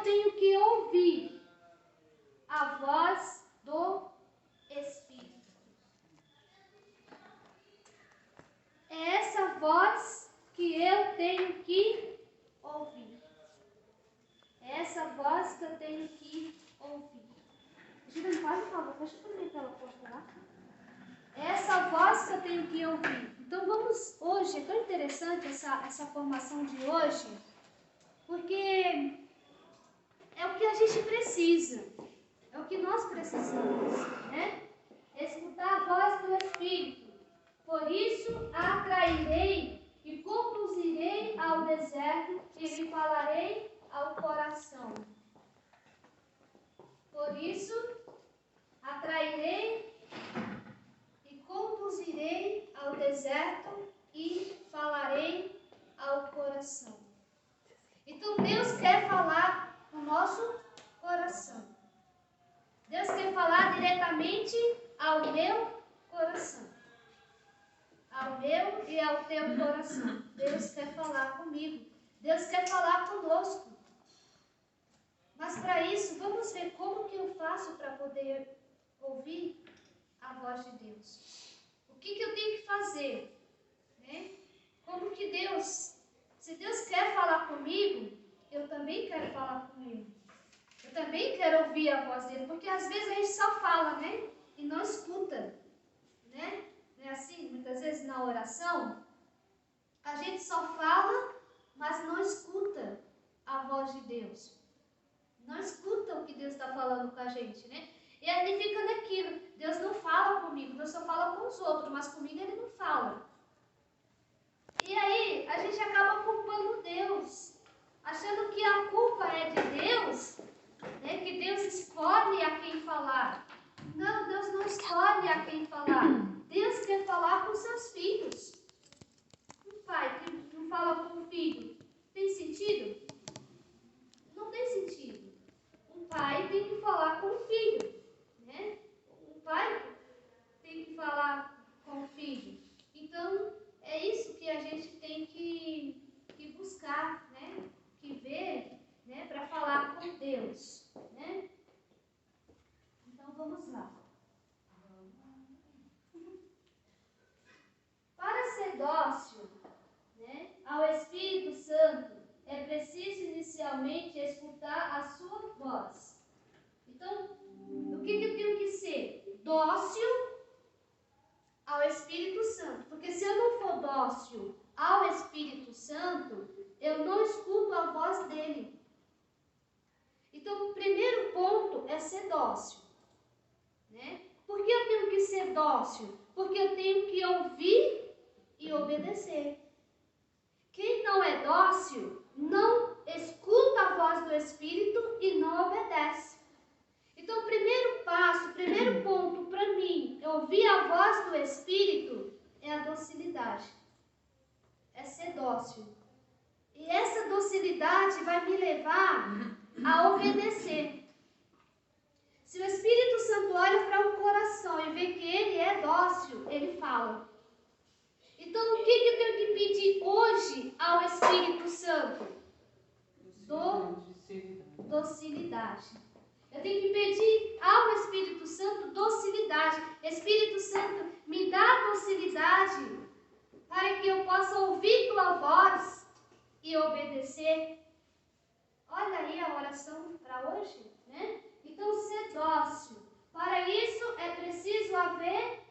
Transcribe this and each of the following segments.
eu tenho que ouvir a voz do Espírito. É essa voz que eu tenho que ouvir. É essa voz que eu tenho que ouvir. Gira, não pode, por favor, fecha para mim aquela porta lá. É essa voz que eu tenho que ouvir. Então vamos hoje, é tão interessante essa formação de hoje, porque é o que a gente precisa, é o que nós precisamos, né? Escutar a voz do Espírito. Por isso atrairei e conduzirei ao deserto e lhe falarei ao coração. Por isso atrairei e conduzirei ao deserto e falarei ao coração. Então Deus quer falar no nosso coração. Deus quer falar diretamente ao meu coração. Ao meu e ao teu coração. Deus quer falar comigo. Deus quer falar conosco. Mas para isso, vamos ver como que eu faço para poder ouvir a voz de Deus. O que eu tenho que fazer? Né? Como que Deus, se Deus quer falar comigo, eu também quero falar com Ele. Eu também quero ouvir a voz dele, porque às vezes a gente só fala, né? E não escuta, né? Não é assim? Muitas vezes na oração, a gente só fala, mas não escuta a voz de Deus. Não escuta o que Deus está falando com a gente, né? E aí fica naquilo, Deus não fala comigo, Deus só fala com os outros, mas comigo Ele não fala. E aí a gente acaba culpando Deus, achando que a culpa é de Deus, né? Que Deus escolhe a quem falar. Não, Deus não escolhe a quem falar. Deus quer falar com seus filhos. Um pai que não fala com o filho, tem sentido? Não tem sentido. Um pai tem que falar com o filho, né? Um pai tem que falar com o filho. Então, é isso que a gente tem que buscar, né? Que ver, né? Para falar com Deus, né? Então, vamos lá. Para ser dócil, né, ao Espírito Santo, é preciso inicialmente escutar a sua voz. Então, o que eu tenho que ser? Dócil ao Espírito Santo. Porque se eu não for dócil ao Espírito Santo, eu não escuto a voz dele. Então, o primeiro ponto é ser dócil, né? Por que eu tenho que ser dócil? Porque eu tenho que ouvir e obedecer. Quem não é dócil não escuta a voz do Espírito e não obedece. Então, o primeiro passo, o primeiro ponto para mim, ouvir a voz do Espírito, é a docilidade. É ser dócil. E essa docilidade vai me levar a obedecer. Se o Espírito Santo olha para um coração e vê que ele é dócil, ele fala. Então, o que eu tenho que pedir hoje ao Espírito Santo? Docilidade. Eu tenho que pedir ao Espírito Santo docilidade. Espírito Santo, me dá docilidade para que eu possa ouvir tua voz e obedecer. Olha aí a oração para hoje, né? Então, ser dócil. Para isso é preciso haver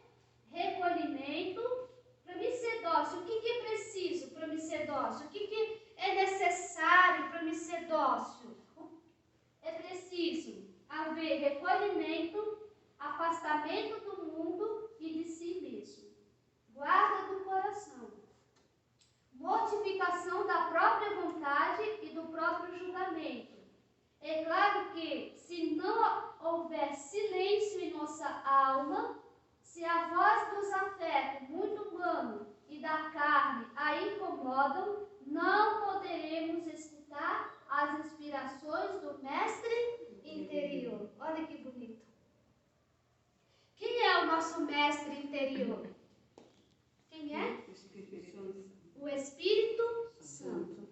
recolhimento. Para me ser dócil, o que é preciso para me ser dócil? O que é necessário para me ser dócil? É preciso haver recolhimento, afastamento do mundo e de si mesmo. Guarda do coração. Mortificação da própria vontade e do próprio julgamento. É claro que, se não houver silêncio em nossa alma, se a voz dos afetos muito humanos e da carne a incomodam, não poderemos escutar as inspirações do Mestre interior. Olha que bonito. Quem é o nosso Mestre interior? Quem é? O Espírito Santo.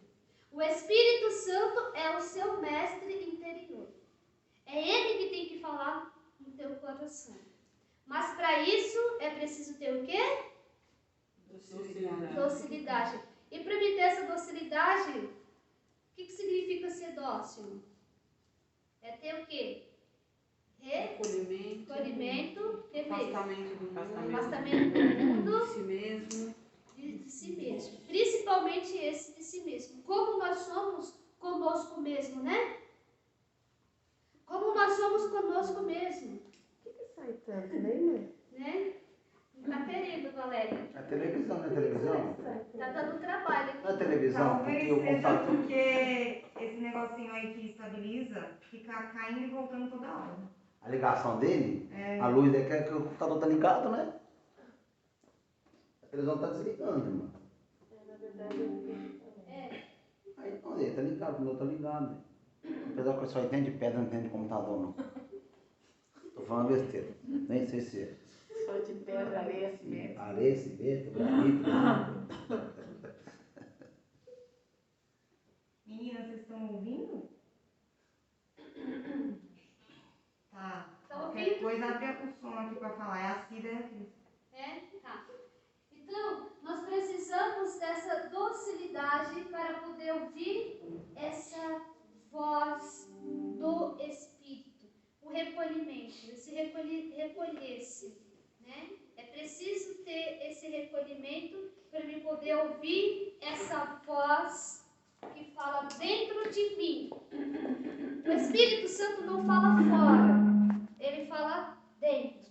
O Espírito Santo é o seu mestre interior. É ele que tem que falar no teu coração. Mas para isso é preciso ter o quê? Docilidade. E para me ter essa docilidade, o que significa ser dócil? É ter o quê? Recolhimento, afastamento do mundo, de si mesmo. De si mesmo. Principalmente esse de si mesmo. Como nós somos conosco mesmo, né? Como nós somos conosco mesmo. Por que sai tanto, né? Não tá querendo, Valéria. A televisão, não é televisão? Tá dando trabalho aqui. Não é televisão, porque o computador... Porque esse negocinho aí que estabiliza fica caindo e voltando toda hora. A ligação dele, a luz é que o computador tá ligado, né? A televisão tá desligando, irmão. Na verdade, Aí não, ele tá ligado, o meu tá ligado. Apesar que eu só entendo de pedra, não entendo de computador, não. Tô falando besteira. Nem sei se é. só de pedra, areia, cimento. Areia, cimento, granito. Meninas, vocês estão ouvindo? Tá. Tá Qualquer ouvindo? coisa, abre o som aqui pra falar. É a Cida e a Cris. Tá. Então, nós precisamos dessa docilidade para poder ouvir essa voz do Espírito. O recolhimento, esse recolher-se, né? É preciso ter esse recolhimento para me poder ouvir essa voz que fala dentro de mim. O Espírito Santo não fala fora, ele fala dentro,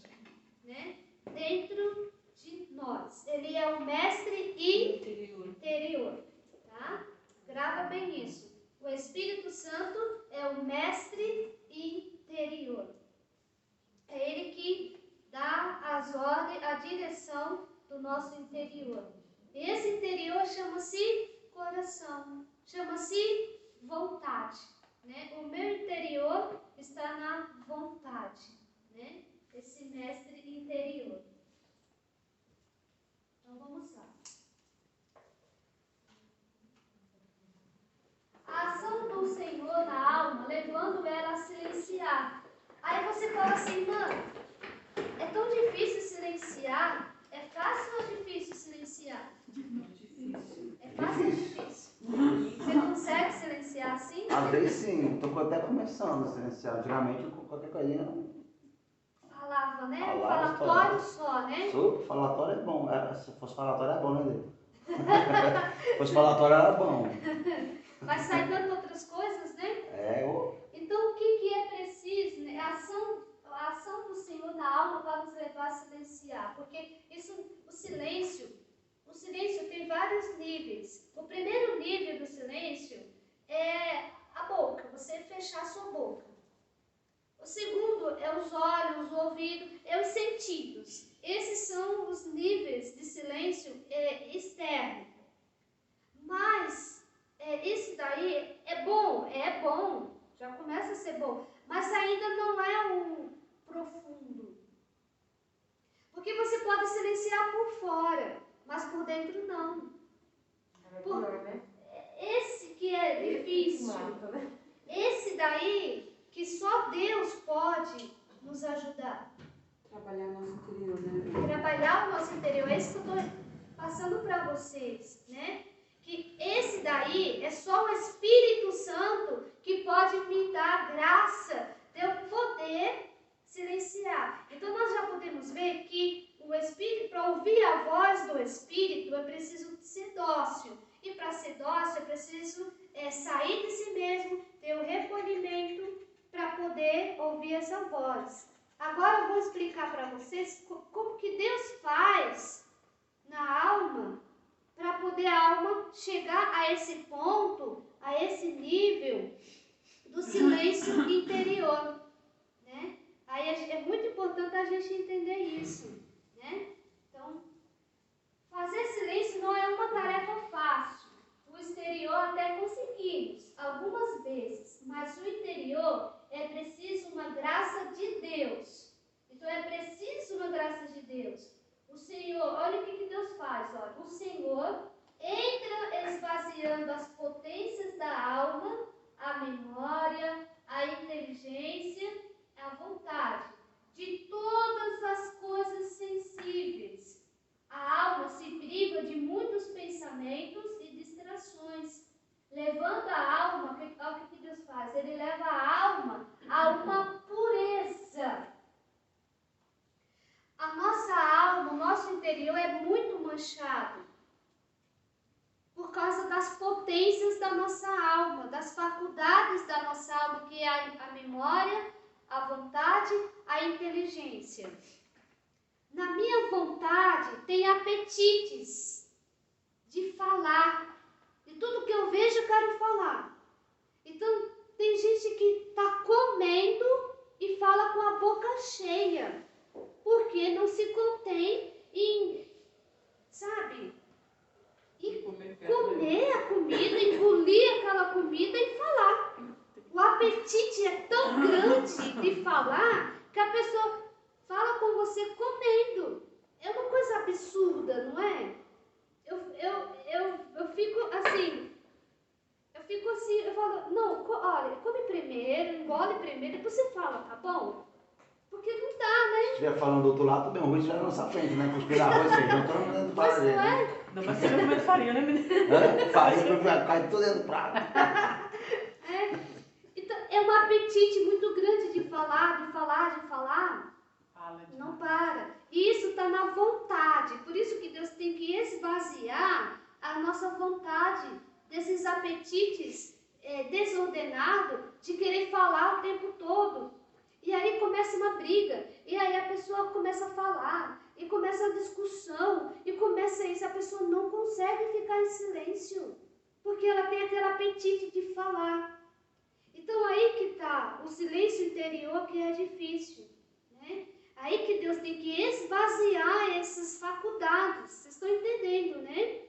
né? Dentro de nós. Ele é o mestre interior, tá? Grava bem isso. O Espírito Santo é o mestre interior. É ele que dá as ordens, a direção do nosso interior. Esse interior chama-se coração, chama-se vontade, né? O meu interior está na vontade, né? Esse mestre interior. Então vamos lá. A ação do Senhor na alma, levando ela a silenciar. Aí você fala assim, mano, é tão difícil silenciar? É fácil ou difícil silenciar? É fácil ou difícil? Você consegue silenciar assim? Às vezes sim, estou até começando a silenciar. Antigamente, qualquer coisinha... Falava, né? Um Falava, falatório só, né? Falatório é bom. Se fosse falatório é bom, né, Deus? Se fosse falatório era bom. Mas sai dando outras coisas, né? Então, o que é preciso? Né? A ação do Senhor na alma para nos levar a silenciar. Porque o silêncio tem vários níveis. O primeiro nível do silêncio é a boca, você fechar a sua boca. O segundo é os olhos, o ouvido, é os sentidos. Esses são os níveis de silêncio externo. Mas isso daí é bom, já começa a ser bom, mas ainda não é o profundo. Porque você pode silenciar por fora, mas por dentro não. Esse que é difícil. Esse daí que só Deus pode nos ajudar. Trabalhar o nosso interior, né? Trabalhar o nosso interior. É isso que eu estou passando para vocês, né? Que esse daí é só o Espírito Santo que pode me dar graça de eu poder silenciar. Então nós já podemos ver que o Espírito, para ouvir a voz do Espírito, é preciso ser dócil. E para ser dócil é preciso sair de si mesmo, ter o recolhimento para poder ouvir essa voz. Agora eu vou explicar para vocês como que Deus faz na alma para poder a alma chegar a esse ponto, a esse nível do silêncio interior, né? Aí é muito importante a gente entender isso, né? Então, fazer silêncio não é uma tarefa fácil. O exterior até conseguimos, algumas vezes, mas o interior é preciso uma graça de Deus. Então, é preciso uma graça de Deus. O Senhor, olha o que Deus faz, olha. O Senhor entra esvaziando as potências a memória, a inteligência, a vontade. De todas as coisas sensíveis, a alma se priva de muitos pensamentos e distrações, levando a alma, olha o que Deus faz, Ele leva a alma a uma pureza. A nossa alma, o nosso interior é muito manchado por causa das potências da nossa alma, das faculdades da nossa alma, que é a memória, a vontade, a inteligência. Na minha vontade tem apetites de falar. E tudo que eu vejo eu quero falar. Então tem gente que está comendo e fala com a boca cheia. Porque não se contém em, sabe, e comer a comida, engolir aquela comida e falar. O apetite é tão grande de falar que a pessoa fala com você comendo. É uma coisa absurda, não é? Eu fico assim, eu falo, não, olha, come primeiro, engole primeiro, depois você fala, tá bom? Porque não dá, né? Se estiver falando do outro lado, tudo bem, o ruim estiver na nossa frente, né? Cuspir arroz, feijão, todo mundo dentro do prato. Pois não é? Não, mas você não comendo farinha, né, menina? Farinha, cai tudo dentro do prato. Então, é um apetite muito grande de falar, de falar, de falar. Não para. Isso está na vontade. Por isso que Deus tem que esvaziar a nossa vontade desses apetites desordenados de querer falar o tempo todo. E aí começa uma briga. E aí a pessoa começa a falar. E começa a discussão. E começa isso. A pessoa não consegue ficar em silêncio. Porque ela tem aquele apetite de falar. Então aí que está o silêncio interior, que é difícil, né? Aí que Deus tem que esvaziar essas faculdades. Vocês estão entendendo, né?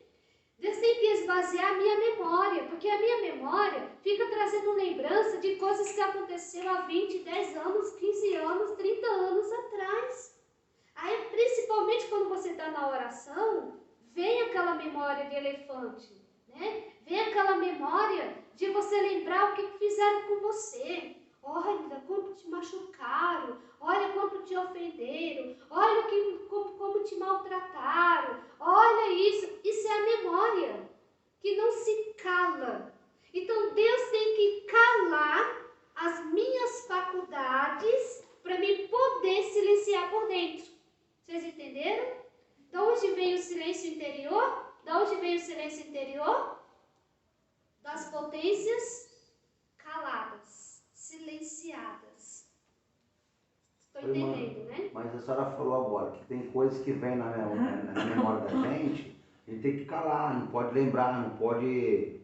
Deus tem que esvaziar a minha memória, porque a minha memória fica trazendo lembrança de coisas que aconteceram há 20, 10 anos, 15 anos, 30 anos atrás. Aí, principalmente quando você está na oração, vem aquela memória de elefante, né? Vem aquela memória de você lembrar o que fizeram com você. Olha como te machucaram, olha como te ofenderam, olha como te maltrataram, olha isso. Isso é a memória que não se cala. Então Deus tem que calar as minhas faculdades para me poder silenciar por dentro. Vocês entenderam? De onde vem o silêncio interior? De onde vem o silêncio interior? Das potências caladas, silenciadas. Estou entendendo, né? Mas a senhora falou agora que tem coisas que vêm na memória da gente, a gente tem que calar, não pode lembrar, não pode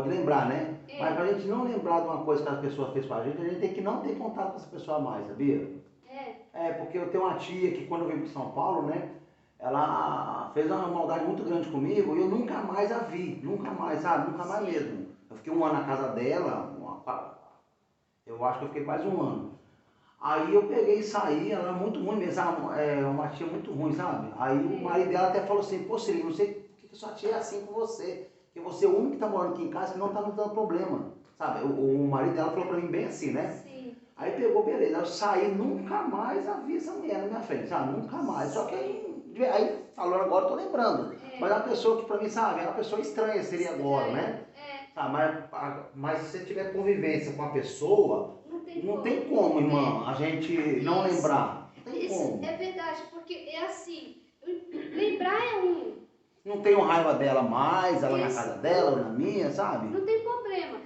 lembrar, né? É. Mas pra gente não lembrar de uma coisa que a pessoa fez pra gente, a gente tem que não ter contato com essa pessoa mais, sabia? Porque eu tenho uma tia que quando eu vim para São Paulo, né? Ela fez uma maldade muito grande comigo e eu nunca mais a vi, nunca mais, sabe? Nunca mais mesmo. Eu fiquei um ano na casa dela, eu acho que eu fiquei quase um ano. Aí eu peguei e saí, ela era muito ruim mesmo, uma tia muito ruim, sabe? Aí o marido dela até falou assim, pô Cirilo, não sei por que sua tia é assim com você, que você é o único que tá morando aqui em casa que não tá nos dando problema, sabe? O marido dela falou pra mim bem assim, né? Sim. Aí pegou, beleza, eu saí, nunca mais a vi essa mulher na minha frente, sabe? Nunca mais, só que aí falando agora eu tô lembrando, mas é uma pessoa que pra mim, sabe, é uma pessoa estranha seria agora, né? Mas se você tiver convivência com a pessoa, não tem como, irmã, a gente não lembrar. Não tem como. É verdade, porque é assim, lembrar é um. Não tenho raiva dela mais, ela na casa dela ou na minha, sabe? Não tem problema.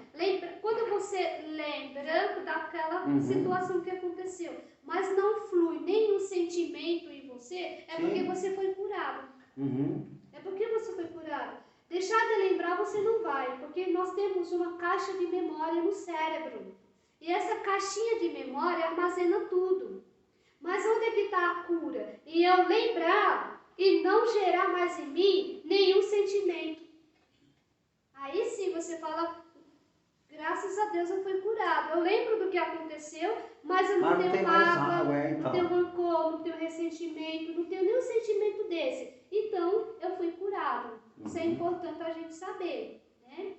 Quando você lembra daquela situação que aconteceu, mas não flui nenhum sentimento em você, é porque você foi curado. É porque você foi curado. Deixar de lembrar você não vai, porque nós temos uma caixa de memória no cérebro. E essa caixinha de memória armazena tudo. Mas onde é que está a cura? E eu lembrar e não gerar mais em mim nenhum sentimento. Aí sim você fala, graças a Deus eu fui curado. Eu lembro do que aconteceu, mas eu não tenho mágoa, não tenho rancor, não tenho ressentimento, não tenho nenhum sentimento desse. Então eu fui curado. Isso é importante a gente saber, né?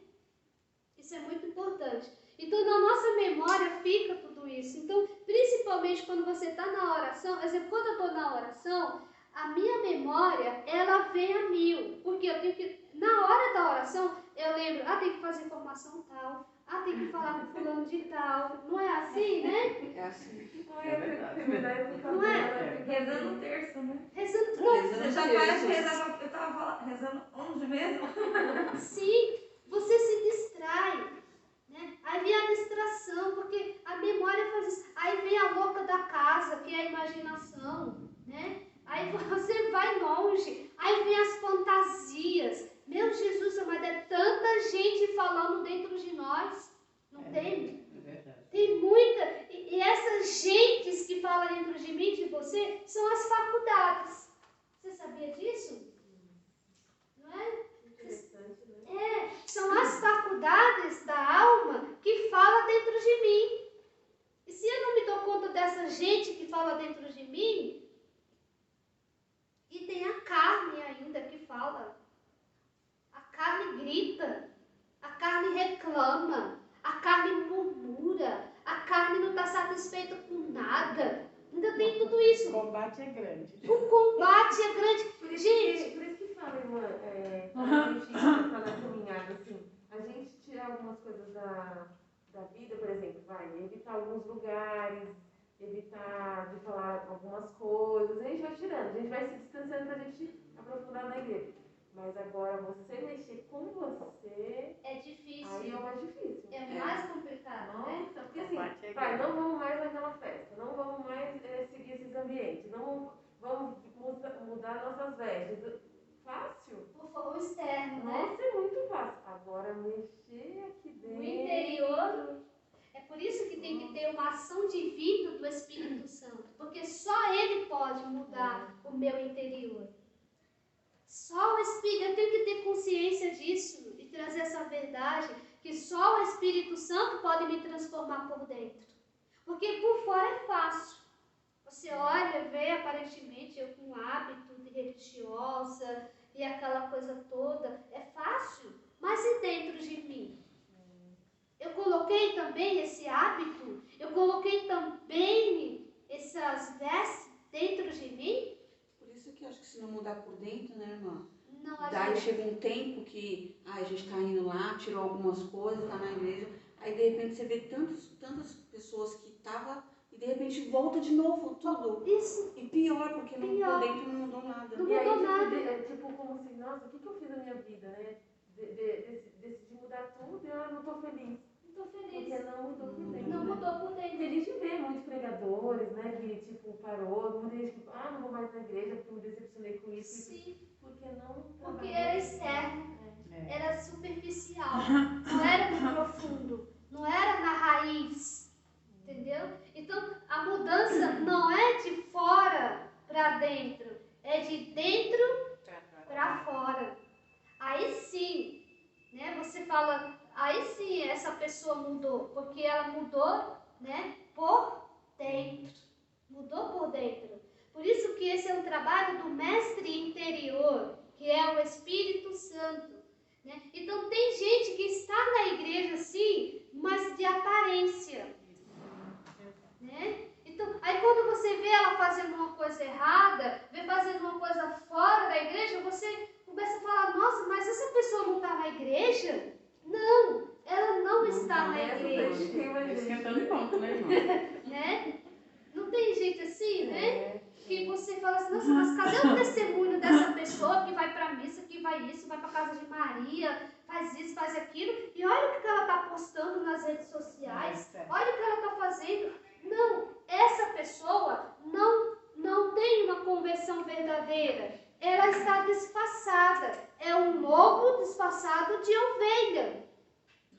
Isso é muito importante. Então, na nossa memória fica tudo isso. Então, principalmente quando você está na oração, por exemplo, quando eu estou na oração, a minha memória, ela vem a mil. Porque eu tenho que, na hora da oração, eu lembro, tem que fazer formação tal, tem que falar com fulano de tal. Não é assim, né? É assim. É verdade. Não é? Rezando o terço, né? Rezando, Você já faz rezar, eu tava rezando 11 mesmo. sim, você se distrai. Né? Aí vem a distração, porque a memória faz isso. Aí vem a louca da casa, que é a imaginação. Né? Aí você vai longe. Aí vem as fantasias. Meu Jesus amado, é tanta gente falando dentro de nós. Não tem? É verdade. Tem muita. E essas gentes que falam dentro de mim, de você, são as faculdades. Você sabia disso? Não é? Interessante, né? São as faculdades da alma que falam dentro de mim. E se eu não me dou conta dessa gente que fala dentro de mim, e tem a carne ainda que fala. A carne grita, a carne reclama, a carne murmura, a carne não está satisfeita com nada. Ainda tem tudo isso. O combate é grande. O combate é grande. Por isso que fala, irmã, quando a gente está na caminhada, assim, a gente tirar algumas coisas da vida, por exemplo, evitar alguns lugares, evitar de falar algumas coisas, a gente vai tirando, a gente vai se distanciando para a gente aprofundar na igreja. Mas agora você mexer com você É difícil. aí é o mais difícil. É mais complicado, né? Nossa, porque assim, não vamos mais naquela festa, não vamos mais seguir esses ambientes, não vamos mudar nossas vestes. Fácil? O externo, né? Nossa, é muito fácil. Agora mexer aqui dentro. O interior. É por isso que tem que ter uma ação divina do Espírito Santo, porque só Ele pode mudar o meu interior. Só o Espírito, eu tenho que ter consciência disso e trazer essa verdade, que só o Espírito Santo pode me transformar por dentro. Porque por fora é fácil. Você olha, vê aparentemente eu com hábito de religiosa e aquela coisa toda, é fácil, mas e dentro de mim? Eu coloquei também esse hábito, eu coloquei também essas vestes dentro de mim? Por isso que eu acho que se não mudar por dentro, né, irmã? Não, Daí chega um tempo que a gente tá indo lá, tirou algumas coisas, tá na igreja, aí de repente você vê tantas pessoas que estavam e de repente volta de novo tudo. Isso. E pior, porque por dentro não mudou nada. Não E aí, mudou nada. tipo, como assim, nossa, o que eu fiz na minha vida, né? Decidi mudar tudo e eu não tô feliz. Não tô feliz. Porque não mudou por dentro. Não mudou por dentro. Feliz de ver muitos pregadores, né, que tipo, parou, muita gente que, não vou mais na igreja porque me decepcionei com isso. Sim. Porque não... Porque era externo, era superficial, não era no profundo, não era na raiz, entendeu? Então, a mudança não é de fora para dentro, é de dentro para fora. Aí sim, né, você fala, aí sim essa pessoa mudou, porque ela mudou, né, por dentro, mudou por dentro. Por isso que esse é um trabalho do mestre interior, que é o Espírito Santo. Né? Então tem gente que está na igreja sim, mas de aparência. Né? Então, aí quando você vê ela fazendo uma coisa errada, vê fazendo uma coisa fora da igreja, você começa a falar, nossa, mas essa pessoa não está na igreja? Não, ela não está na igreja. Esquentando ponto, né, irmã? Né? Não tem gente assim, né? Que você fala assim, nossa, mas cadê o testemunho dessa pessoa que vai pra missa, que vai isso, vai pra casa de Maria, faz isso, faz aquilo, e olha o que ela tá postando nas redes sociais, olha o que ela tá fazendo. Não, essa pessoa não tem uma conversão verdadeira, ela está disfarçada, é um lobo disfarçado de ovelha.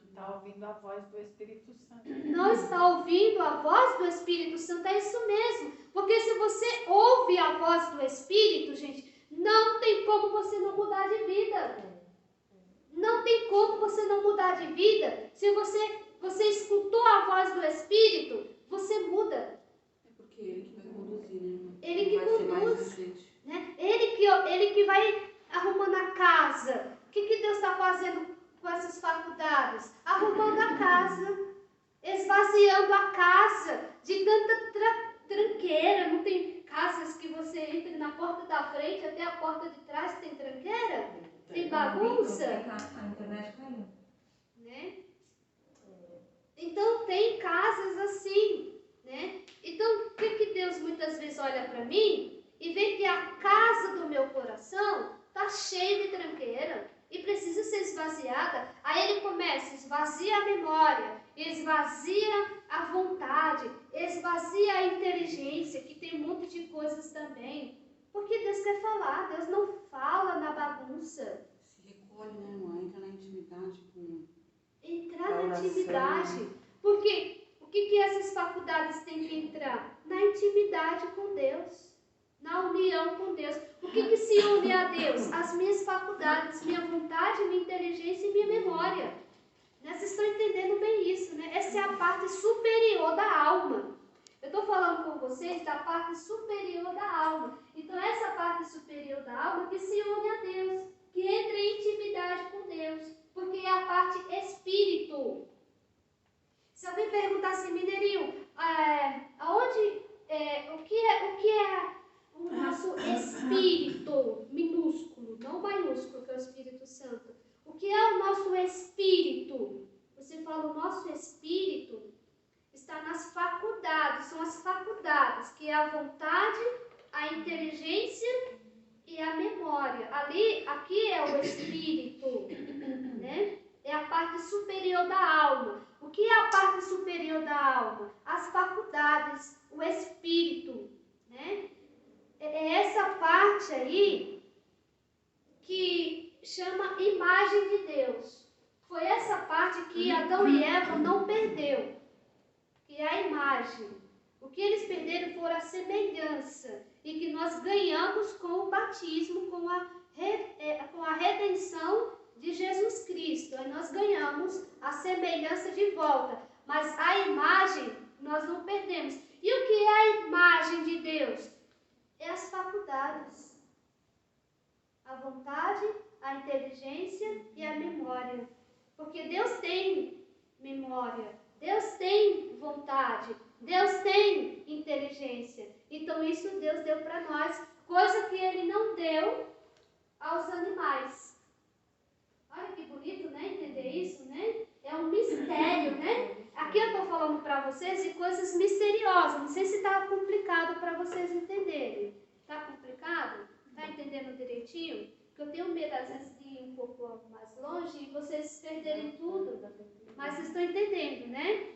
Está ouvindo a voz do Espírito Santo. Não está ouvindo a voz do Espírito Santo, é isso mesmo. Porque se você ouve a voz do Espírito, gente, não tem como você não mudar de vida. Não tem como você não mudar de vida. Se você escutou a voz do Espírito, você muda. É porque ele que vai conduzir, né, irmã? Ele que vai ser mais conduz. recente. Né? Ele que vai arrumando a casa. O que Deus está fazendo com essas faculdades? Arrumando a casa. esvaziando a casa de tanta tranqueira. Não tem casas que você entra na porta da frente até a porta de trás, tem tranqueira? Tem bagunça? A internet caiu. Né? Então tem casas assim, né? Então o que Deus muitas vezes olha para mim e vê que a casa do meu coração está cheia de tranqueira e precisa ser esvaziada. Aí ele começa, esvazia a memória, esvazia a vontade, esvazia a inteligência, que tem um monte de coisas também. Porque Deus quer falar, Deus não fala na bagunça. Se recolhe, né, irmã? Entra na intimidade com... Entrar na intimidade. Porque o que essas faculdades têm que entrar? Na intimidade com Deus. Na união com Deus. O que se une a Deus? As minhas faculdades, minha vontade, minha inteligência e minha memória. Né? Vocês estão entendendo bem isso, né? Essa é a parte superior da alma. Eu estou falando com vocês da parte superior da alma. Então, essa parte superior da alma que se une a Deus, que entra em intimidade com Deus, porque é a parte espírito. Se alguém perguntar assim, Mineirinho, o que é o nosso espírito minúsculo, não maiúsculo, que é o Espírito Santo? O que é o nosso espírito? Você fala, o nosso espírito está nas faculdades, são as faculdades, que é a vontade, a inteligência e a memória. Aqui é o espírito, né? É a parte superior da alma. O que é a parte superior da alma? As faculdades, o espírito, né? É essa parte aí que chama imagem de Deus. Foi essa parte que Adão e Eva não perdeu, que é a imagem. O que eles perderam foi a semelhança, e que nós ganhamos com o batismo, com a redenção de Jesus Cristo. Aí nós ganhamos a semelhança de volta, mas a imagem nós não perdemos. E o que é a imagem de Deus? É as faculdades, a vontade, a inteligência e a memória. Porque Deus tem memória, Deus tem vontade, Deus tem inteligência. Então isso Deus deu para nós, coisa que Ele não deu aos animais. Olha que bonito, né? Entender isso, né? É um mistério, né? Aqui eu estou falando para vocês de coisas misteriosas. Não sei se está complicado para vocês entenderem. Está complicado? Está entendendo direitinho? Porque eu tenho medo, às vezes, de ir um pouco mais longe e vocês perderem tudo. Mas vocês estão entendendo, né?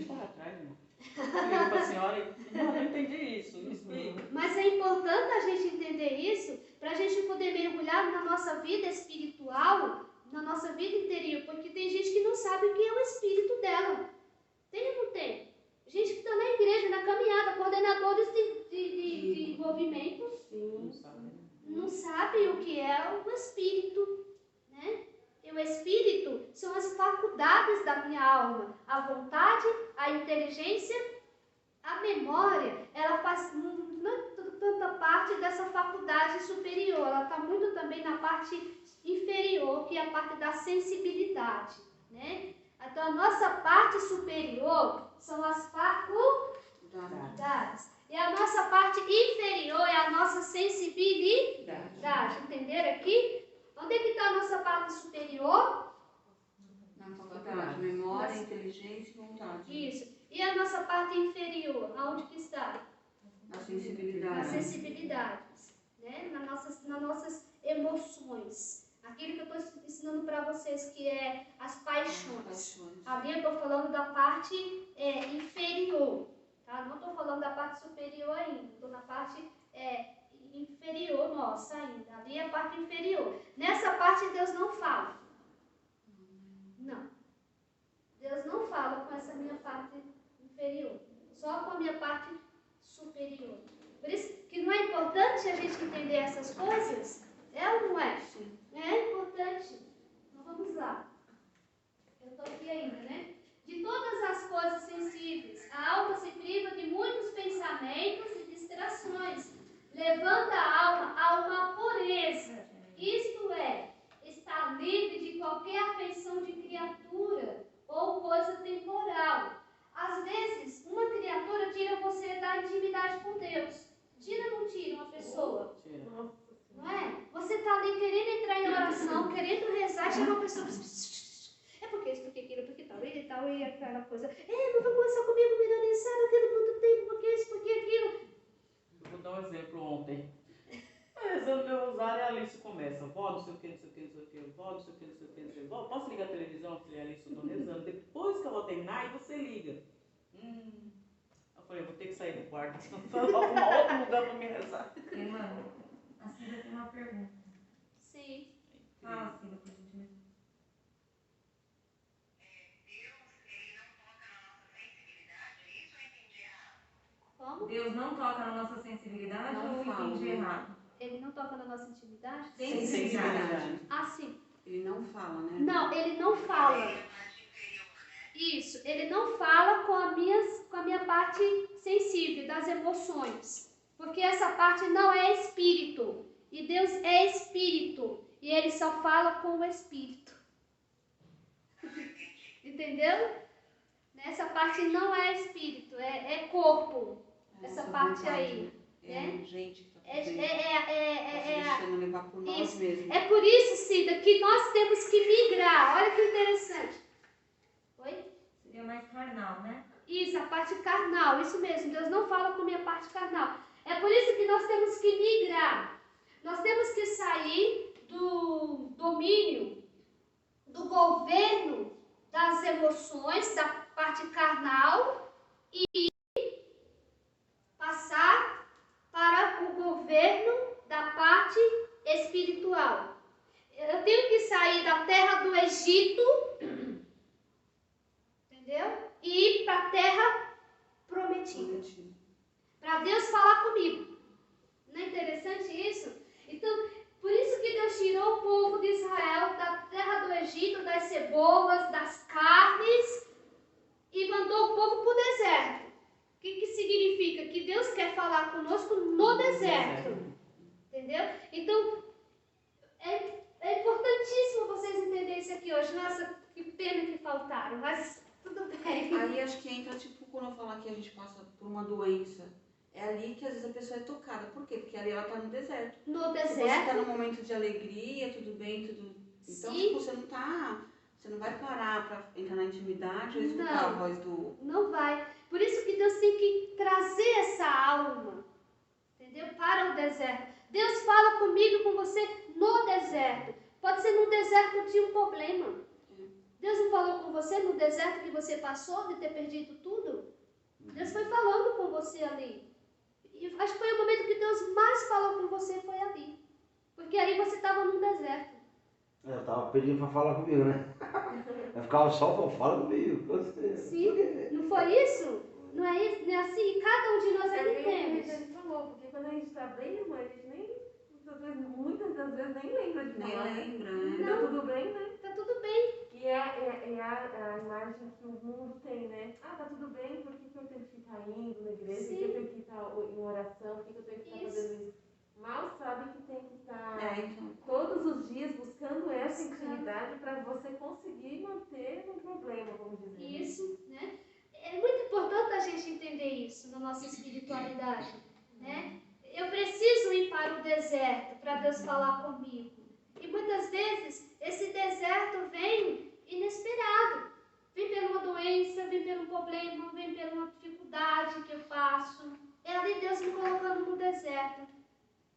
Corre atrás, irmão. Eu ligo para a senhora e não entendi isso, me explica. Mas é importante a gente entender isso para a gente poder mergulhar na nossa vida espiritual, na nossa vida interior, porque tem gente que não sabe o que é o espírito dela. Tem ou não tem? Gente que está na igreja, na caminhada, coordenadores de movimentos, não sabe o que é o espírito, né? E o espírito são as faculdades da minha alma, a vontade, a inteligência, a memória. Ela faz tanta parte dessa faculdade superior, ela está muito também na parte inferior, que é a parte da sensibilidade, né? Então a nossa parte superior são as faculdades e a nossa parte inferior é a nossa sensibilidade. Entenderam aqui? Onde é que está a nossa parte superior? Na faculdade, memória, inteligência e vontade. Isso. E a nossa parte inferior, aonde que está? Na sensibilidade. Nas sensibilidades, né? Nas nossas emoções. Aquilo que eu estou ensinando para vocês, que é as paixões. Ali eu estou falando da parte inferior, tá? Não estou falando da parte superior ainda, estou na parte inferior nossa ainda. Ali é a parte inferior. Nessa parte Deus não fala. Não. Deus não fala com essa minha parte inferior, só com a minha parte superior. Por isso que não é importante a gente entender essas coisas? É ou não é? Sim. É importante. Então vamos lá. Eu estou aqui ainda, né? De todas as coisas sensíveis, a alma se priva de muitos pensamentos e distrações, levando a alma a uma pureza. Isto é, está livre de qualquer afeição de criatura ou coisa temporal. conversar, chega uma pessoa, é porque isso, porque aquilo, porque tal, e aquela coisa, não vai conversar comigo, menina, sabe aquele quanto tempo, porque isso, porque aquilo. Eu vou dar um exemplo ontem. Rezando meu rosário, a Alice começa, vó, não sei o que, não sei o que, não sei o que, vó, não sei o que, não sei o que, não sei o que, vó, posso ligar a televisão? Eu falei, Alice, eu tô rezando, depois que eu vou terminar, aí você liga. Eu falei, vou ter que sair do quarto, senão eu vou arrumar outro lugar pra me rezar. Irmã, a Cida tem uma pergunta. Sim. Fala, Cida, por gentileza. Como? Deus não toca na nossa sensibilidade Não ou fala, entendi né? errado? Ele não toca na nossa intimidade? Sensibilidade. Ah, sim. Ele não fala, né? Não, ele não fala. Isso, ele não fala com a minha parte sensível, das emoções. Porque essa parte não é espírito. E Deus é espírito. E ele só fala com o espírito. Entendeu? Essa parte não é espírito, é corpo. Essa parte vontade, aí. né? É gente que tá É, fazendo. é, Se deixando levar por nós isso. mesmos. É por isso, Cida, que nós temos que migrar. Olha que interessante. Oi? Seria mais carnal, né? Isso, a parte carnal, isso mesmo. Deus não fala com a minha parte carnal. É por isso que nós temos que migrar. Nós temos que sair do domínio, do governo das emoções, da parte carnal e passar para o governo da parte espiritual. Eu tenho que sair da terra do Egito, entendeu? E ir para a terra prometida. Para Deus falar comigo. Não é interessante isso? Então, por isso que Deus tirou o povo de Israel da terra do Egito, das cebolas, das carnes, e mandou o povo para o deserto. O que significa? Que Deus quer falar conosco no deserto. Entendeu? Então, é importantíssimo vocês entenderem isso aqui hoje. Nossa, que pena que faltaram, mas tudo bem. Aí acho que entra, tipo, quando eu falar que a gente passa por uma doença, é ali que às vezes a pessoa é tocada. Por quê? Porque ali ela tá no deserto. No Se você deserto. tá num momento de alegria, tudo bem, tudo... Então, Sim. tipo, você não vai parar pra entrar na intimidade ou escutar a voz do... Não vai. Por isso que Deus tem que trazer essa alma, entendeu? Para o deserto. Deus fala comigo e com você no deserto. Pode ser no deserto de um problema. Deus não falou com você no deserto que você passou, de ter perdido tudo? Deus foi falando com você ali. E acho que foi o momento que Deus mais falou com você, foi ali. Porque ali você estava num deserto. Eu tava pedindo pra falar comigo, né? Eu ficava só falando, fala comigo. Você, Sim, não foi isso? Não é isso? Não é assim? Cada um de nós É aqui bem o que a temos. gente falou, porque quando a gente tá bem, irmã, a gente muitas das vezes nem lembra de Nem falar. lembra, né? Tá tudo bem, né? Tá tudo bem. E é a imagem que o mundo tem, né? Ah, tá tudo bem, por que eu tenho que ficar indo na igreja? Por que eu tenho que estar em oração? Por que eu tenho que estar fazendo isso? Mal sabe que tem que estar Então. todos os dias buscando essa intimidade para você conseguir manter um problema, vamos dizer. Isso, né? É muito importante a gente entender isso na nossa espiritualidade, né? Eu preciso ir para o deserto para Deus falar comigo. E muitas vezes esse deserto vem inesperado. Vem por uma doença, vem por um problema, vem por uma dificuldade que eu passo. É ali Deus me colocando no deserto.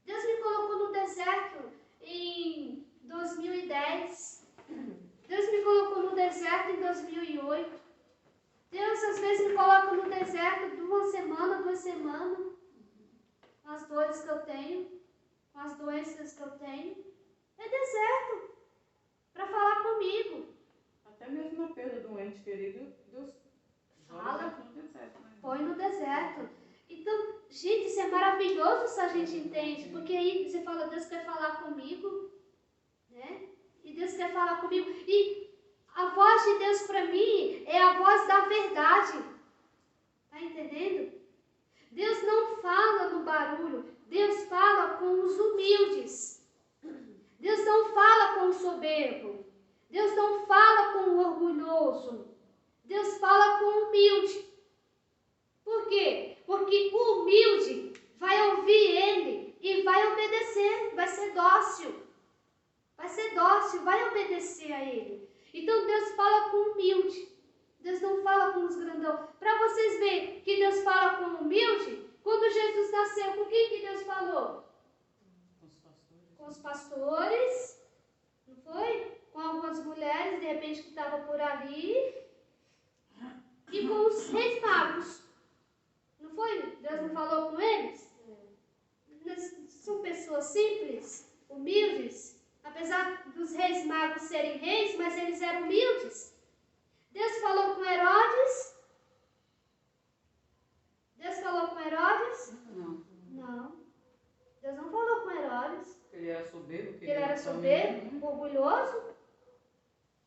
Deus me colocou no deserto em 2010. Deus me colocou no deserto em 2008. Deus às vezes me coloca no deserto de uma semana, 2 semanas. Com as dores que eu tenho, com as doenças que eu tenho. É deserto. Para falar comigo. Até mesmo na perda do ente querido, Deus Fala. no deserto, né? Põe no deserto. Então, gente, isso é maravilhoso se a gente entende. Porque aí você fala, Deus quer falar comigo. Né? E Deus quer falar comigo. E a voz de Deus para mim é a voz da verdade. Tá entendendo? Deus não fala no barulho. Deus fala com os humildes. Deus não fala com o soberbo. Deus não fala com o orgulhoso. Deus fala com o humilde. Por quê? Porque o humilde vai ouvir ele e vai obedecer, vai ser dócil. vai ser dócil, vai obedecer a Ele. Então Deus fala com o humilde. Deus não fala com os grandão. Para vocês verem que Deus fala com o humilde, quando Jesus nasceu, com quem que Deus falou? Com os pastores, não foi? Com algumas mulheres, de repente, que estavam por ali. E com os reis magos. Não foi? Deus não falou com eles? São pessoas simples, humildes. Apesar dos reis magos serem reis, mas eles eram humildes. Deus falou com Herodes? Deus falou com Herodes? Não. Não. Deus não falou com Herodes. Ele era soberbo. Ele era soberbo, orgulhoso.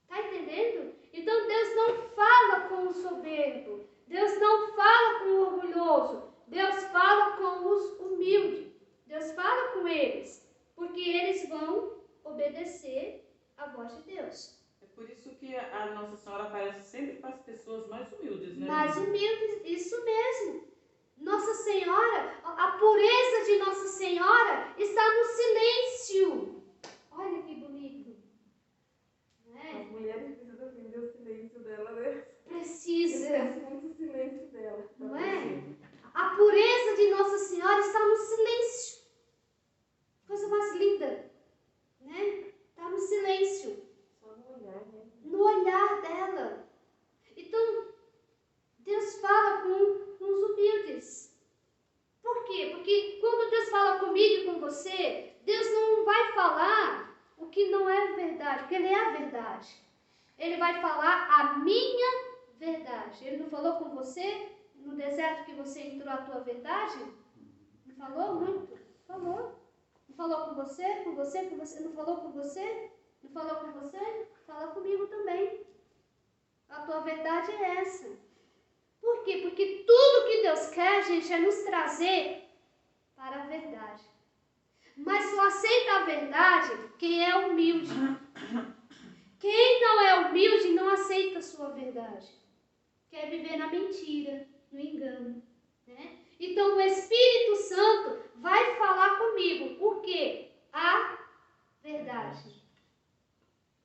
Está entendendo? Então Deus não fala com o soberbo. Deus não fala com o orgulhoso. Deus fala com os humildes. Deus fala com eles. Porque eles vão obedecer a voz de Deus. É por isso que a Nossa Senhora aparece sempre para as pessoas mais humildes, né? Mais humildes, isso mesmo. Nossa Senhora, a pureza de Nossa Senhora está no silêncio. Olha que bonito. As mulheres precisam aprender o silêncio dela, né? Precisa. Esquece muito o silêncio dela. Não é? A pureza de Nossa Senhora está no silêncio. Coisa mais linda. Né? Está no silêncio. Só no olhar, né? No olhar dela. Então, Deus fala com os humildes. Por quê? Porque quando Deus fala comigo e com você, Deus não vai falar o que não é verdade, porque Ele é a verdade. Ele vai falar a minha verdade. Ele não falou com você no deserto que você entrou a tua verdade? Não falou muito? Falou. Não falou com você? Com você? Com você? Não falou com você? Não falou com você? Fala comigo também. A tua verdade é essa. Por quê? Porque tudo que Deus quer, gente, é nos trazer para a verdade. Mas só aceita a verdade quem é humilde. Quem não é humilde não aceita a sua verdade. Quer viver na mentira, no engano. Né? Então o Espírito Santo vai falar comigo. Por quê? A verdade.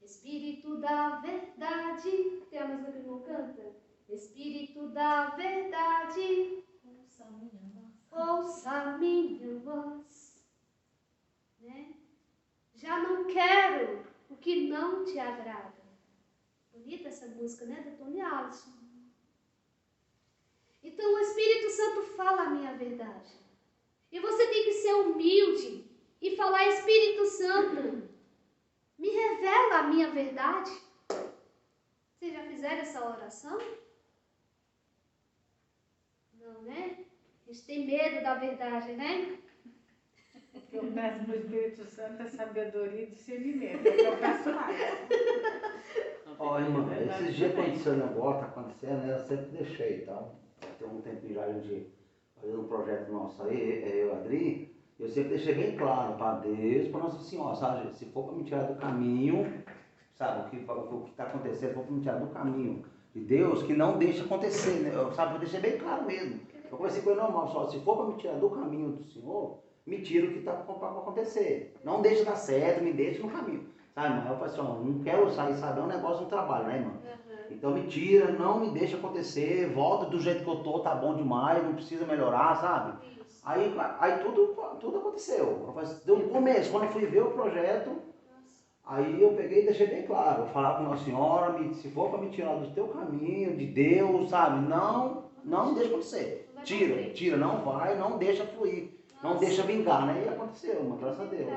Espírito da verdade. Tem a música que o irmão canta? Espírito da verdade. Ouça minha voz. Né? Já não quero o que não te agrada. Bonita essa música, né? Do Tony Allison. Então o Espírito Santo fala a minha verdade. E você tem que ser humilde e falar: Espírito Santo, me revela a minha verdade. Vocês já fizeram essa oração? Não, né? A gente tem medo da verdade, né? O que eu peço para o Espírito Santo é sabedoria e discernimento. É o que eu peço mais. Ó, irmã, esses dias aconteceu um negócio, tá acontecendo, né? Eu sempre deixei, tá? Tem um tempinho já a gente fazendo um projeto nosso aí, eu e o Adri, eu sempre deixei bem claro para Deus, para Nossa Senhora, sabe? Se for para me tirar do caminho, sabe? O que está acontecendo, se for para me tirar do caminho de Deus, que não deixa acontecer, né? Sabe? Eu deixei bem claro mesmo. Eu conversei com ele normal, só se for para me tirar do caminho do Senhor, me tira o que está para acontecer. Não deixa dar certo, me deixa no caminho. Sabe, irmã? Eu falei assim, ó, não quero sair, sabe? É um negócio do trabalho, né, irmã? Então me tira, não me deixa acontecer, volta do jeito que eu tô, tá bom demais, não precisa melhorar, sabe? Aí tudo aconteceu. Deu um começo, quando eu fui ver o projeto, aí eu peguei e deixei bem claro. Eu falava com Nossa Senhora, se for para me tirar do teu caminho, de Deus, sabe? Não me deixa acontecer. Tira, não vai, não deixa fluir, não deixa vingar, né? E aconteceu, mas graças a Deus.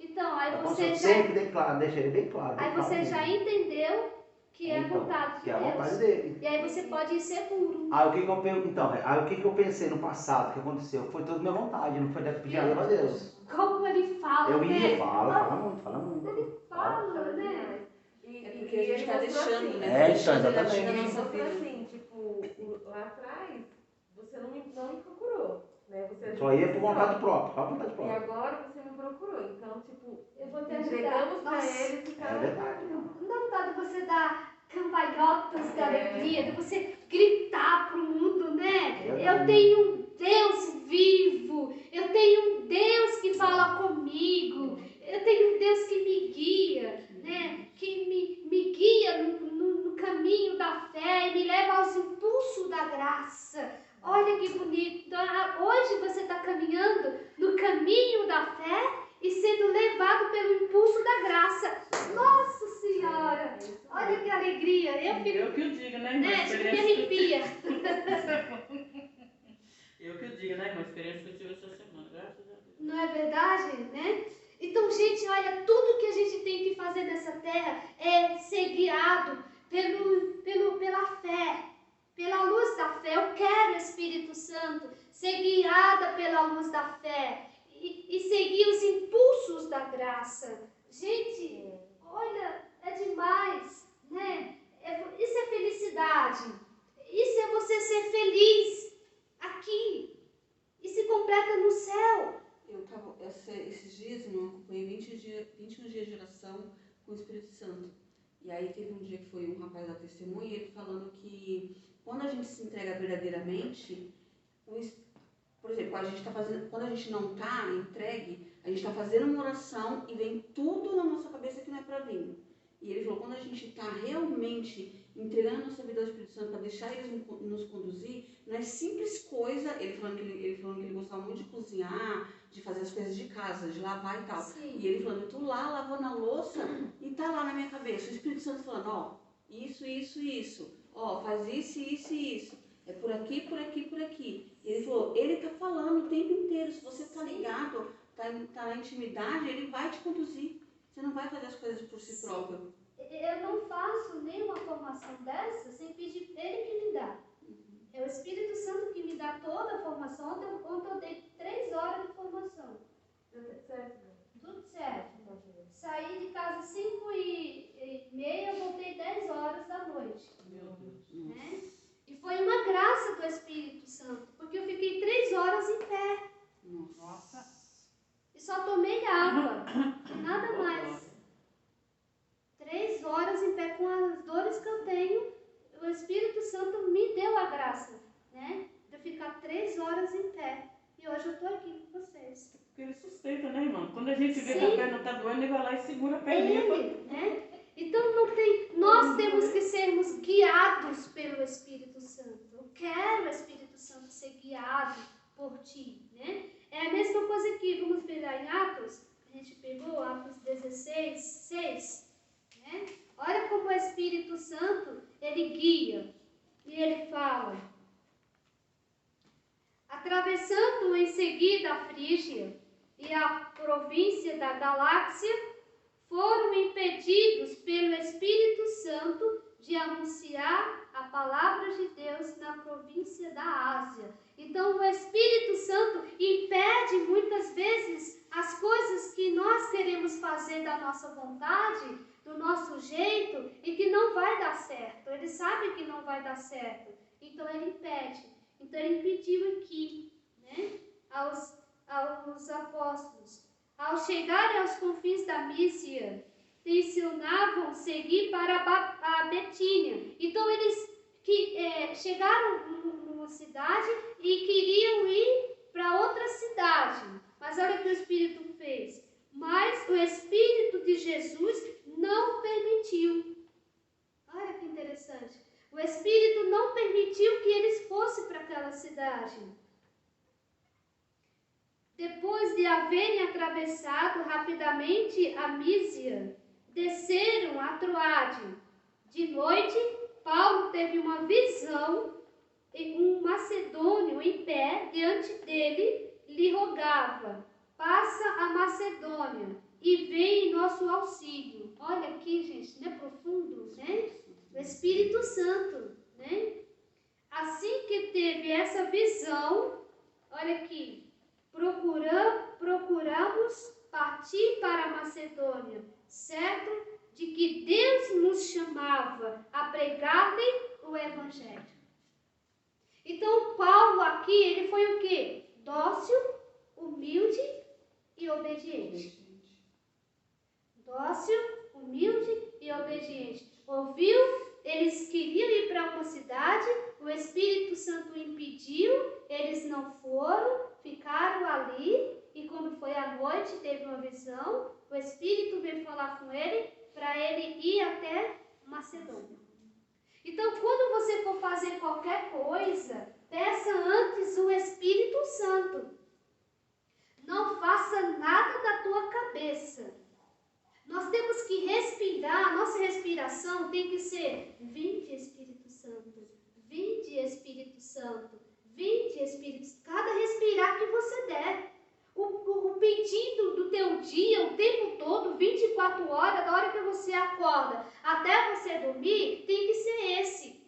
Então, aí Aconteceu, você sempre deixei bem claro. Aí você já entendeu que é a vontade de que é a Deus. vontade dele. E aí você pode ir seguro. Aí o que eu pensei no passado, que aconteceu? Foi tudo minha vontade, não foi de pedir nada pra Deus. Como ele fala, Eu né? ia, fala muito. Ele fala, né? É porque a gente está deixando, assim, né? É, então, exatamente. Ele mostrou assim, tipo, lá atrás, você não me procurou, né? Você Só ia por vontade própria, só vontade E própria. agora você me procurou. Então, tipo, Eu vou te ajudar. entregamos pra Nossa, ele e ficar É verdade. não dá vontade de você dar cambalhotas de alegria, de você gritar pro mundo, né? Eu tenho um Deus vivo, eu tenho um Deus que fala comigo, eu tenho um Deus que me guia. né? Tipo, me experiência. arrepia. Eu que eu digo, né, irmã? A experiência que eu tive essa semana, graças a Deus. Não é verdade, né? Então, gente, olha, tudo que a gente tem que fazer nessa terra é ser guiado pela fé, pela luz da fé. Eu quero, Espírito Santo, ser guiada pela luz da fé e seguir os impulsos da graça. Gente, olha, é demais, né? Isso é felicidade. Isso é você ser feliz aqui e se completa no céu. Eu estava, esses dias, eu acompanhei 21 dias de oração com o Espírito Santo. E aí teve um dia que foi um rapaz da testemunha, ele falando que quando a gente se entrega verdadeiramente, por exemplo, quando a gente não está entregue, a gente está fazendo uma oração e vem tudo na nossa cabeça que não é para vir. E ele falou, quando a gente está realmente entregando a nossa vida ao Espírito Santo para deixar ele nos conduzir, não é simples coisa, ele falando que ele gostava muito de cozinhar, de fazer as coisas de casa, de lavar e tal. Sim. E ele falando, eu tô lá lavando a louça e tá lá na minha cabeça, o Espírito Santo falando, ó, isso, ó, faz isso. É por aqui. E ele falou, ele tá falando o tempo inteiro, se você tá ligado, tá na intimidade, ele vai te conduzir. Você não vai fazer as coisas por si próprio. Eu não faço nenhuma formação dessa sem pedir ele que me dá. É o Espírito Santo que me dá toda a formação. Ontem eu dei 3 horas de formação. Tudo certo. Saí de casa 5h30, voltei 10 horas da noite. Meu Deus. Né? E foi uma graça do Espírito Santo, porque eu fiquei 3 horas em pé. Nossa. E só tomei água, e nada mais. 3 horas em pé com as dores que eu tenho, o Espírito Santo me deu a graça, né? De ficar 3 horas em pé. E hoje eu estou aqui com vocês. Porque ele sustenta, né, irmão? Quando a gente vê Sim. que a perna está doendo, ele vai lá e segura a perninha. Ele, né? Então nós temos que sermos guiados pelo Espírito Santo. Eu quero o Espírito Santo ser guiado por ti, né? É a mesma coisa aqui, vamos pegar em Atos, a gente pegou Atos 16, 6, né? Olha como o Espírito Santo, ele guia e ele fala. Atravessando em seguida a Frígia e a província da Galáxia, foram impedidos pelo Espírito Santo de anunciar a palavra de Deus na província da Ásia. Então, o Espírito Santo impede muitas vezes as coisas que nós queremos fazer da nossa vontade, do nosso jeito, e que não vai dar certo. Ele sabe que não vai dar certo. Então, ele impede. Então, ele impediu aqui, né, aos apóstolos. Ao chegarem aos confins da Mísia, tensionavam seguir para a Betínia. Então, eles chegaram numa cidade e queriam ir para outra cidade. Mas olha o que o Espírito fez. Mas o Espírito de Jesus não permitiu. Olha que interessante. O Espírito não permitiu que eles fossem para aquela cidade. Depois de haverem atravessado rapidamente a Mísia, desceram a Troade. De noite, Paulo teve uma visão e um macedônio em pé diante dele lhe rogava: passa a Macedônia e vem em nosso auxílio. Olha aqui, gente, não é profundo, né? O Espírito Santo, né? Assim que teve essa visão, olha aqui, procuramos partir para a Macedônia, certo de que Deus nos chamava a pregar-lhe o Evangelho. Então, Paulo aqui, ele foi o quê? Dócil, humilde e obediente. Dócil, humilde e obediente. Ouviu? Eles queriam ir para uma cidade, o Espírito Santo impediu, eles não foram, ficaram ali, e quando foi à noite, teve uma visão, o Espírito veio falar com ele, para ele ir até Macedônia. Então, quando você for fazer qualquer coisa, peça antes o Espírito Santo. Não faça nada da tua cabeça. Nós temos que respirar, a nossa respiração tem que ser: vinde, Espírito Santo. Santo. Vinde, Espírito Santo. Vinde, Espírito Santo. Cada respirar que você der. O pedido do teu dia, o tempo todo, 24 horas, da hora que você acorda até você dormir, tem que ser esse.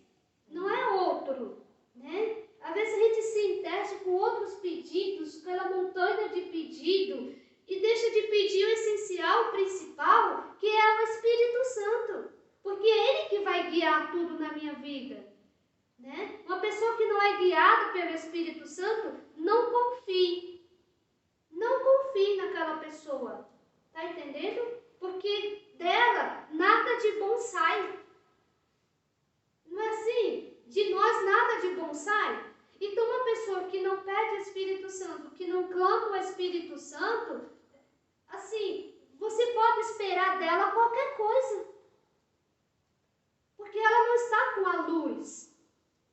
Não é outro, né? Às vezes a gente se enteste com outros pedidos, pela montanha de pedido, e deixa de pedir o essencial, o principal, que é o Espírito Santo. Porque é Ele que vai guiar tudo na minha vida. Né? Uma pessoa que não é guiada pelo Espírito Santo, não confie. Não confie naquela pessoa. Tá entendendo? Porque dela nada de bom sai. Não é assim? De nós nada de bom sai. Então uma pessoa que não pede o Espírito Santo, que não clama o Espírito Santo, assim, você pode esperar dela qualquer coisa. Porque ela não está com a luz.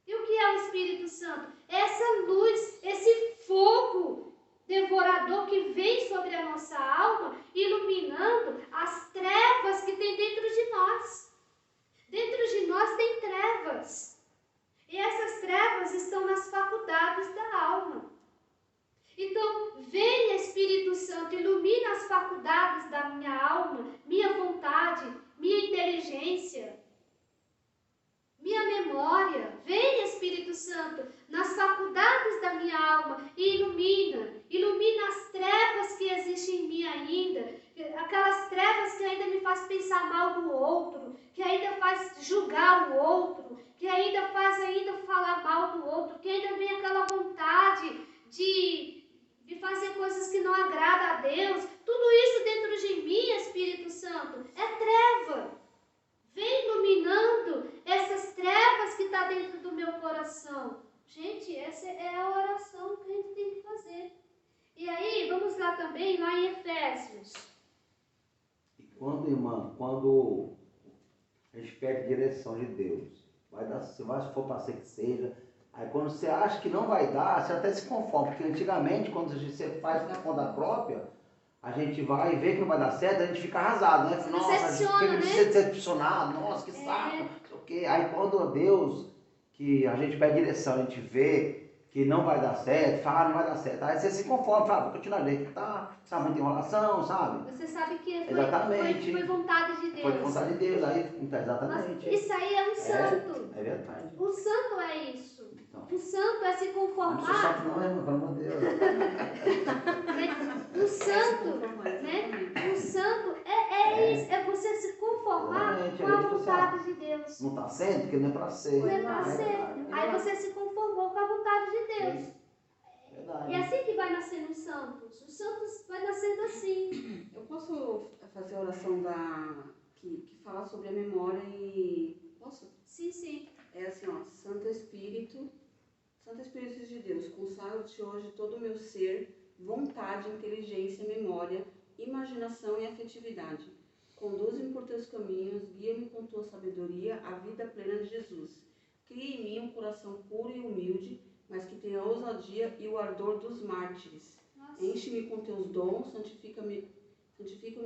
E o que é o Espírito Santo? Essa luz, esse fogo devorador que vem sobre a nossa alma, iluminando as trevas que tem dentro de nós. Dentro de nós tem trevas. E essas trevas estão nas faculdades da alma. Então, venha Espírito Santo, ilumina as faculdades da minha alma, minha vontade, minha inteligência, minha memória. Venha Espírito Santo nas faculdades da minha alma e ilumina as trevas que existem em mim ainda, aquelas trevas que ainda me faz pensar mal do outro, que ainda faz julgar o outro, que ainda faz falar mal do outro, que ainda vem aquela vontade de fazer coisas que não agradam a Deus. Tudo isso dentro de mim, Espírito Santo, é treva. Vem iluminando essas trevas que estão dentro do meu coração. Gente, essa é a oração que a gente tem que fazer. E aí, vamos lá também, lá em Efésios. E quando, irmã, quando a gente pede direção de Deus, vai dar, se for para ser que seja, aí quando você acha que não vai dar, você até se conforma, porque antigamente, quando você faz por conta própria, a gente vai e vê que não vai dar certo, a gente fica arrasado, né? Nossa, a gente fica decepcionado, nossa, que saco, não sei o quê. Aí quando Deus, que a gente pede direção, a gente vê que não vai dar certo, fala, não vai dar certo. Aí você se conforma, fala, vou continuar do jeito que tá, sabe, muita enrolação, sabe? Você sabe que foi vontade de Deus. Foi vontade de Deus, aí, exatamente. Mas isso aí é um santo. É verdade. O santo é isso. Então, o santo é se conformar. Não sou santo não, irmão, pelo amor de Deus. O santo, né? O santo é isso, é você se conformar com a vontade de Deus. Não está sendo, porque não é para ser. Não é para ser. Aí você se conformou com a vontade de Deus. Verdade. E é assim que vai nascendo os santos. Os santos vai nascendo assim. Eu posso fazer a oração que fala sobre a memória e... Posso? Sim, sim. É assim, ó. Santo Espírito de Deus, consagro-te hoje todo o meu ser, vontade, inteligência, memória, imaginação e afetividade. Conduz-me por teus caminhos, guia-me com tua sabedoria à vida plena de Jesus. Cria em mim um coração puro e humilde, mas que tenha a ousadia e o ardor dos mártires. Enche-me com teus dons, santifica-me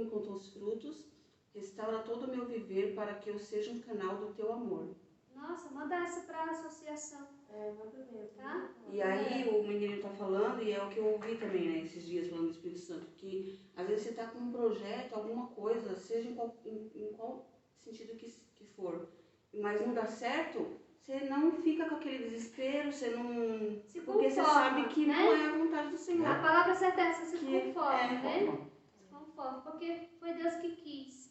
com teus frutos, restaura todo o meu viver para que eu seja um canal do teu amor. Nossa, manda essa para a associação. Manda mesmo. Tá? E aí o menino está falando, e é o que eu ouvi também, né, esses dias falando do Espírito Santo, que às vezes você está com um projeto, alguma coisa, seja em qual sentido que for, mas não dá certo, você não fica com aquele desespero, você não... Se porque conforma, você sabe que né? não é a vontade do Senhor. A palavra certa é essa, se conforma, né? Conforma. Se conforma, porque foi Deus que quis.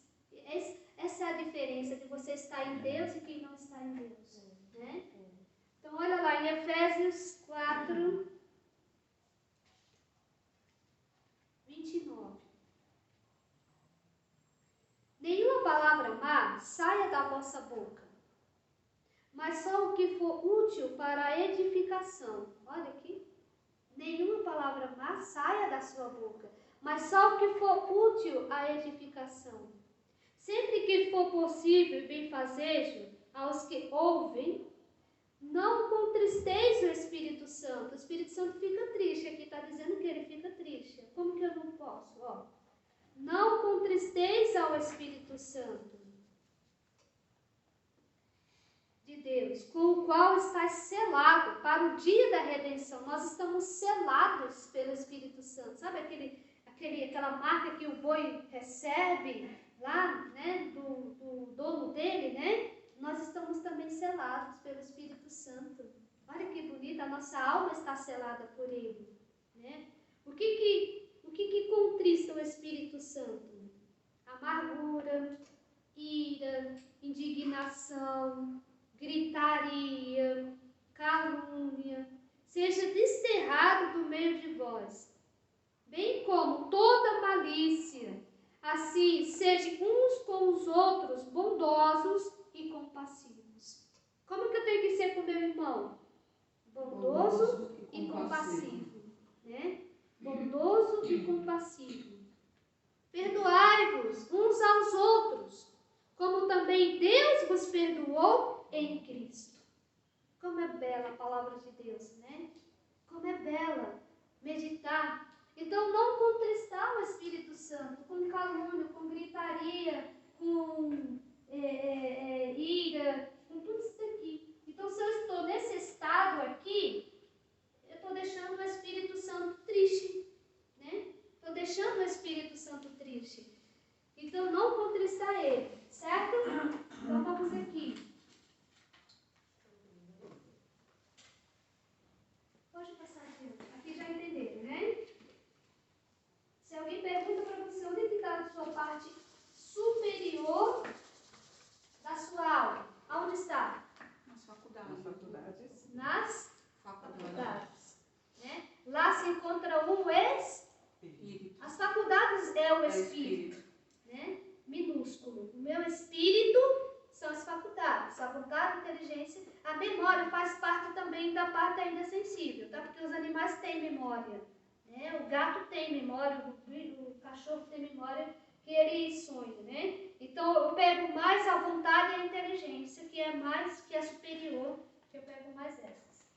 Essa é a diferença de você estar em Deus e quem não está em Deus, né? Então, olha lá, em Efésios 4, 29. Nenhuma palavra má saia da vossa boca, mas só o que for útil para a edificação. Olha aqui. Nenhuma palavra má saia da sua boca, mas só o que for útil à edificação. Sempre que for possível e benfazejo aos que ouvem, não contristeis o Espírito Santo. O Espírito Santo fica triste. Aqui está dizendo que ele fica triste. Como que eu não posso? Ó. Não contristeis ao Espírito Santo de Deus, com o qual estás selado para o dia da redenção. Nós estamos selados pelo Espírito Santo. Sabe aquela marca que o boi recebe lá, né, do dono dele, né? Nós estamos também selados pelo Espírito Santo. Olha que bonito, a nossa alma está selada por ele, né? O que contrista o Espírito Santo? Amargura, ira, indignação, gritaria, calúnia, seja desterrado do meio de vós, bem como toda malícia. Assim, sejam uns com os outros bondosos e compassivos. Como que eu tenho que ser com meu irmão? Bondoso e compassivo, né? Bondoso e compassivo. Perdoai-vos uns aos outros, como também Deus vos perdoou em Cristo. Como é bela a palavra de Deus, né? Como é bela meditar. Então, não contristar o Espírito Santo com calúnia, com gritaria, com ira, com tudo isso daqui. Então, se eu estou nesse estado aqui, eu estou deixando o Espírito Santo triste, né? Estou deixando o Espírito Santo triste. Então, não contristar ele, certo? Então, vamos aqui. Pode passar aqui. Aqui já entenderam, né? Se alguém pergunta para você onde está a sua parte superior da sua alma, aonde está? Nas faculdades. Nas Faculdades. Né? Lá se encontra o espírito. As faculdades é o espírito, né? Minúsculo. O meu espírito são as faculdades. A vontade, a inteligência, a memória faz parte também da parte ainda sensível, tá? Porque os animais têm memória. Né? O gato tem memória, o cachorro tem memória que ele sonha, né? Então eu pego mais a vontade e a inteligência, que é superior, que eu pego mais essas.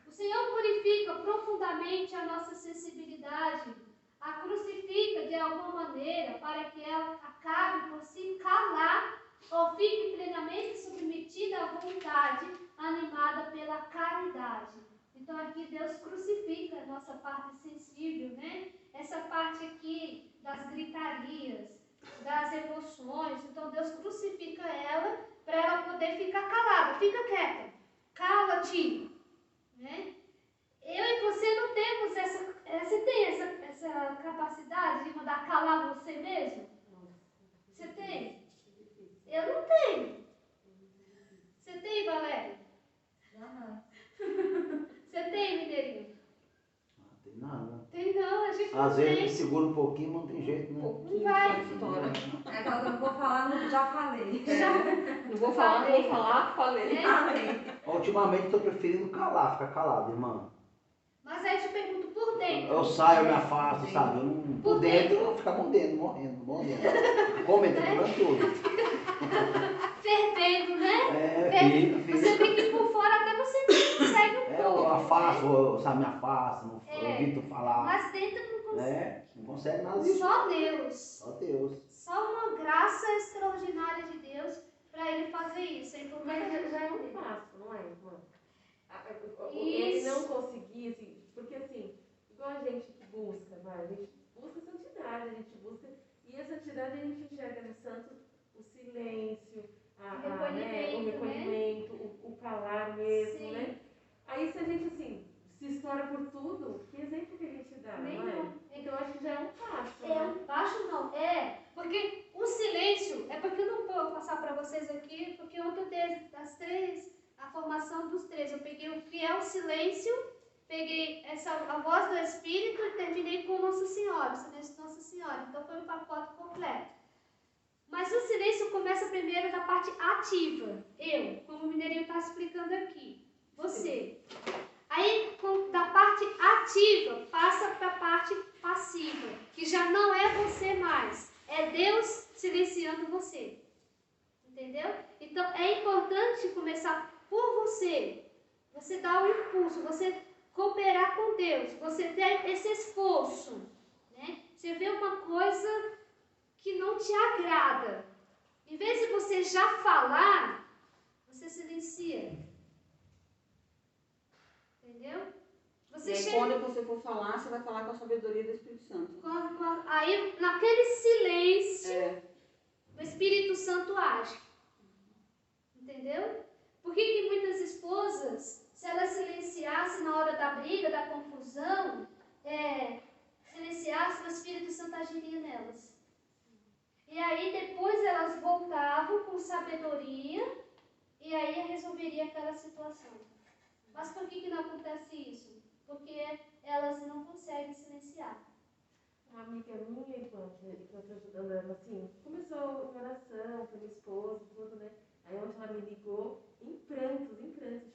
O Senhor purifica profundamente a nossa sensibilidade, a crucifica de alguma maneira para que ela acabe por se calar ou fique plenamente submetida à vontade, animada pela caridade. Então aqui Deus crucifica a nossa parte sensível, né? Essa parte aqui das gritarias, das emoções. Então Deus crucifica ela para ela poder ficar calada. Fica quieta. Cala-te. Né? Eu e você não temos você tem essa capacidade de mandar calar você mesmo? Você tem? Eu não tenho. Você tem, Valéria? Não. Você tem, Mineirinho? Não tem nada. Tem não, a gente não Às vezes tem. me segura um pouquinho, mas não tem jeito, né? Não vai. É quando eu não vou falar, já falei. Não vou falar, falei. Ultimamente estou preferindo calar, ficar calado, irmã. Mas aí eu te pergunto, por dentro. Eu saio, eu me afasto, sabe? Eu não, por dentro eu fico morrendo. Comendo tudo. Fervendo, né? Fica. Você tem que ir por fora até você consegue um pouco. Eu afasto, sabe? Me afasto, eu evito falar. Mas dentro não consegue. Não consegue nada disso. Só Deus. Só Deus. Só uma graça extraordinária de Deus para ele fazer isso. Então, Mas já é um passo, não é, irmã? Ele não conseguir, assim, porque assim, igual a gente busca, a gente busca santidade, a gente busca, e a santidade a gente enxerga no santo o silêncio, o recolhimento, o calar mesmo, Sim. né? Aí se a gente, assim, se estoura por tudo, que exemplo que a gente dá, não é? Então eu acho que já é um passo, É né? um passo não, porque o silêncio, porque eu não vou passar para vocês aqui, porque ontem eu dei a formação dos três, eu peguei o que é o silêncio, peguei a voz do Espírito e terminei com Nossa Senhora, o silêncio de Nossa Senhora, então foi um pacote completo. Mas o silêncio começa primeiro na parte ativa, como o Mineirinho está explicando aqui, você. Aí, da parte ativa, passa para a parte passiva, que já não é você mais, é Deus silenciando você. Entendeu? Então, é importante começar por você. Você dar o impulso, você cooperar com Deus, você ter esse esforço. Né? Você vê uma coisa que não te agrada. Em vez de você já falar, você silencia. Entendeu? Você E aí, chega... quando você for falar, você vai falar com a sabedoria do Espírito Santo. Aí, naquele silêncio, o Espírito Santo age. Entendeu? Por que muitas esposas, se elas silenciassem na hora da briga, da confusão, silenciassem, o Espírito Santo agiria nelas. E aí depois elas voltavam com sabedoria e aí resolveria aquela situação. Mas por que não acontece isso? Porque elas não conseguem silenciar. Uma amiga minha, irmã, que eu estou ajudando ela, assim, começou em oração pela esposa e tudo, né? Aí ontem ela me ligou em prantos,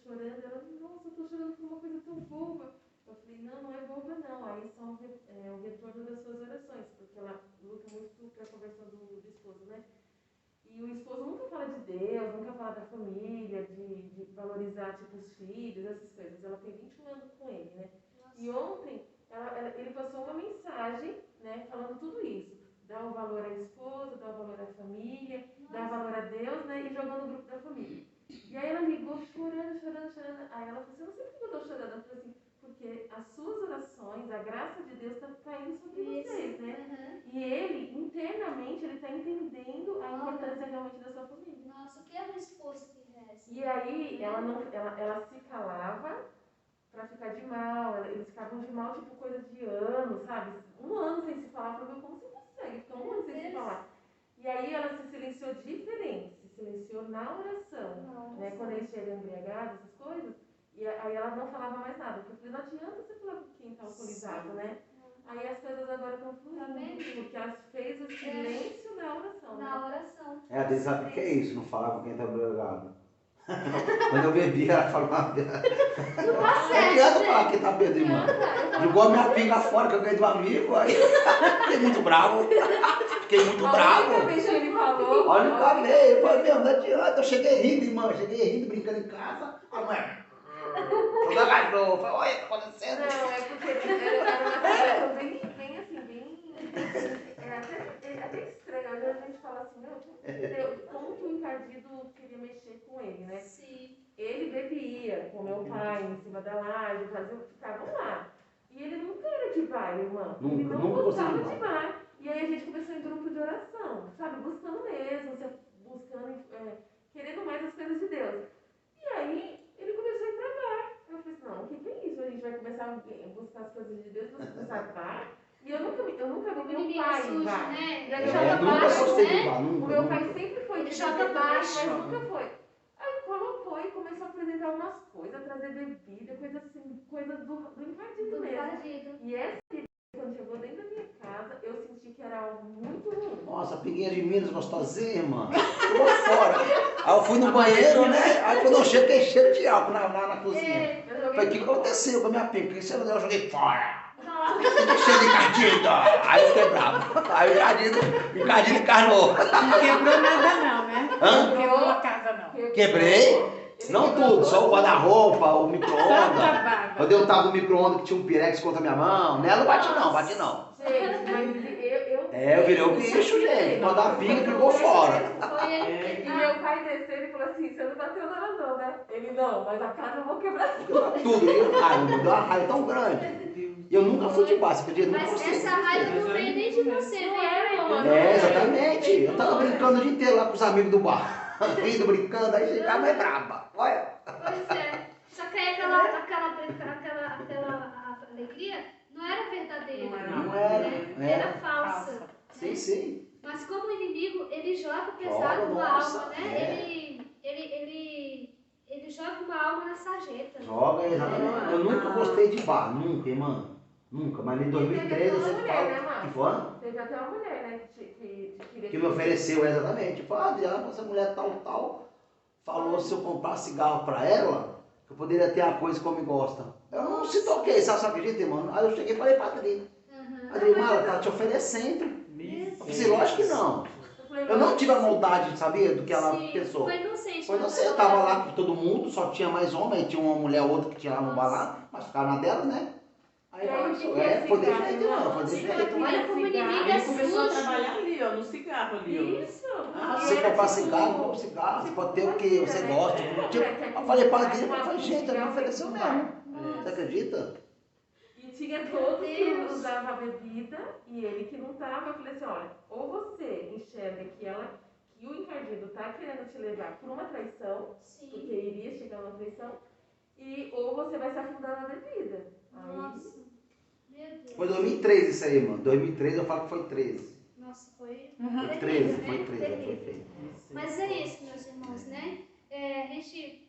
chorando. Ela disse, nossa, eu estou chorando por uma coisa tão boba. Eu falei, não é boba não. Aí são o retorno das suas orações, porque ela luta muito pela conversão do esposo, né? E o esposo nunca fala de Deus, nunca fala da família, de valorizar, tipo, os filhos, essas coisas. Ela tem 21 anos com ele, né? Nossa. E ontem ele passou uma mensagem, né, falando tudo isso. Dá o valor à esposa, dá o valor à família, dá valor a Deus, né, e jogou no grupo da família. E aí ela ligou chorando. Aí ela falou assim, não sei por que eu estou chorando. Ela falou assim, porque as suas orações, a graça de Deus está caindo sobre vocês, né? E ele, internamente, ele está entendendo a importância realmente da sua família. Nossa, o que é uma esposa que reza? E aí ela se calava pra ficar de mal, eles ficavam de mal, tipo, coisa de anos, sabe? 1 ano sem se falar, eu falei, como você consegue ficar 1 ano sem se falar? E aí ela se silenciou diferente, se silenciou na oração, né? Quando eles chegam embriagados, essas coisas, e aí ela não falava mais nada, porque eu falei, não adianta você falar com quem tá alcoolizado, né? Aí as coisas agora estão fluindo, porque ela fez o silêncio na oração. Na oração. A Deus sabe o que é isso, não falar com quem tá embriagado. Quando eu bebi, ela falava. Não adianta falar que tá bêbado, irmã. Jogou a minha pinga fora que eu ganhei do amigo, aí fiquei muito bravo. A única vez que ele falou. Olha, eu falei, eu falei, não adianta. Eu cheguei rindo, irmã, brincando em casa. A mãe, toda cachorro, falei, olha, o que tá acontecendo? Não, é porque era uma situação bem assim, é até estranho. Às vezes a gente fala assim, como que o encardido queria mexer com ele, né? Sim. Ele bebia com meu pai em cima da laje, ficavam lá. E ele nunca era de bar, irmã. Ele não gostava de bar. E aí a gente começou em grupo de oração, sabe? Buscando mesmo, querendo mais as coisas de Deus. E aí ele começou a ir pra bar. Eu falei assim, não, o que é isso? A gente vai começar a buscar as coisas de Deus e você começar a bar? E eu nunca vi meu pai em bar. Eu nunca gostei de bar, nunca. O meu pai sempre foi de joga baixo, mas nunca foi. Aí colocou e começou a apresentar umas coisas, trazer bebida, coisa assim, coisa do encardido mesmo. E essa quando chegou dentro da minha casa, eu senti que era algo muito ruim. Nossa, pinguinha de Minas gostosinha, irmã. Pulou fora. Aí eu fui no banheiro, né? Aí quando eu cheguei, cheiro de álcool na cozinha. Falei, o que aconteceu com a minha pinga? Por que você não deu? Eu joguei fora. Cheio de encardido. Aí eu fiquei bravo. Aí o encardido encarnou. Não quebrou nada não, né? Hã? Não quebrou a casa não. Quebrei. Não tudo, só o guarda-roupa, o micro-ondas. Quando eu tava no micro-ondas que tinha um pirex contra a minha mão, nela bati não. Gente, mas eu virei o bicho, gente. Quando a pinga ficou fora. E meu pai desceu e falou assim, você não bateu nela não, né? Ele, não, mas a casa eu vou quebrar tudo. Me deu uma raiva tão grande. E eu nunca fui de bar, você acredita? Mas essa raiva não veio nem de você, veio. Exatamente. Eu tava brincando o dia inteiro lá com os amigos do bar. Rindo, brincando, aí ficava mais braba. Olha. Pois é. Só que aí aquela alegria não era verdadeira. Não era. Né? Era falsa. Sim, sim. Mas como o inimigo, ele joga pesado com a alma, né? Ele joga uma alma na sarjeta. Joga, exatamente. Eu nunca gostei de bar, nunca, irmã. Nunca, mas em 2013 eu sempre falo. Que foi? Teve até uma mulher, né, que me ofereceu, exatamente. Falei, Adriana, essa mulher tal, falou se eu comprar cigarro pra ela, que eu poderia ter uma coisa que eu me gosta. Eu não se toquei, sabe, acredita, irmão? Aí eu cheguei e falei pra Adriana. Adriana, ela tá te oferecendo. Eu falei, lógico que não. Eu não tive a maldade, sabia, do que ela pensou. Foi inocente. Foi inocente, eu tava lá com todo mundo, só tinha mais homem, tinha uma mulher ou outra que tinha lá no bar lá, mas ficava na dela, né? Aí E aí, o que foi que é defeito, cigarro? não, foi Sim, defeito. Olha como o inimigo é Ele começou a sujo. trabalhar ali, ó, no cigarro ali, ó. Isso. Ah, E Você era comprar tipo- cigarro, compra cigarro, você pode ter o que imagina, você né? gosta. É, Tipo, quer eu falei para fumar, ele, eu falei, gente, ele me cigarro, ofereceu tem que fumar. mesmo. Você acredita? E tinha Meu todos que Deus. usavam a bebida e ele que não tava. Eu falei assim, olha, ou você enxerga que o encardido tá querendo te levar por uma traição, porque Sim. iria chegar uma traição, ou você vai se afundar na bebida. Aí, Nossa. Meu Deus. Foi 2013 isso aí, mano. 2013 eu falo que foi 13. Nossa, foi Foi terrível, 13, né? foi 13, foi Terrível. feio. Mas é isso, meus irmãos, né? A gente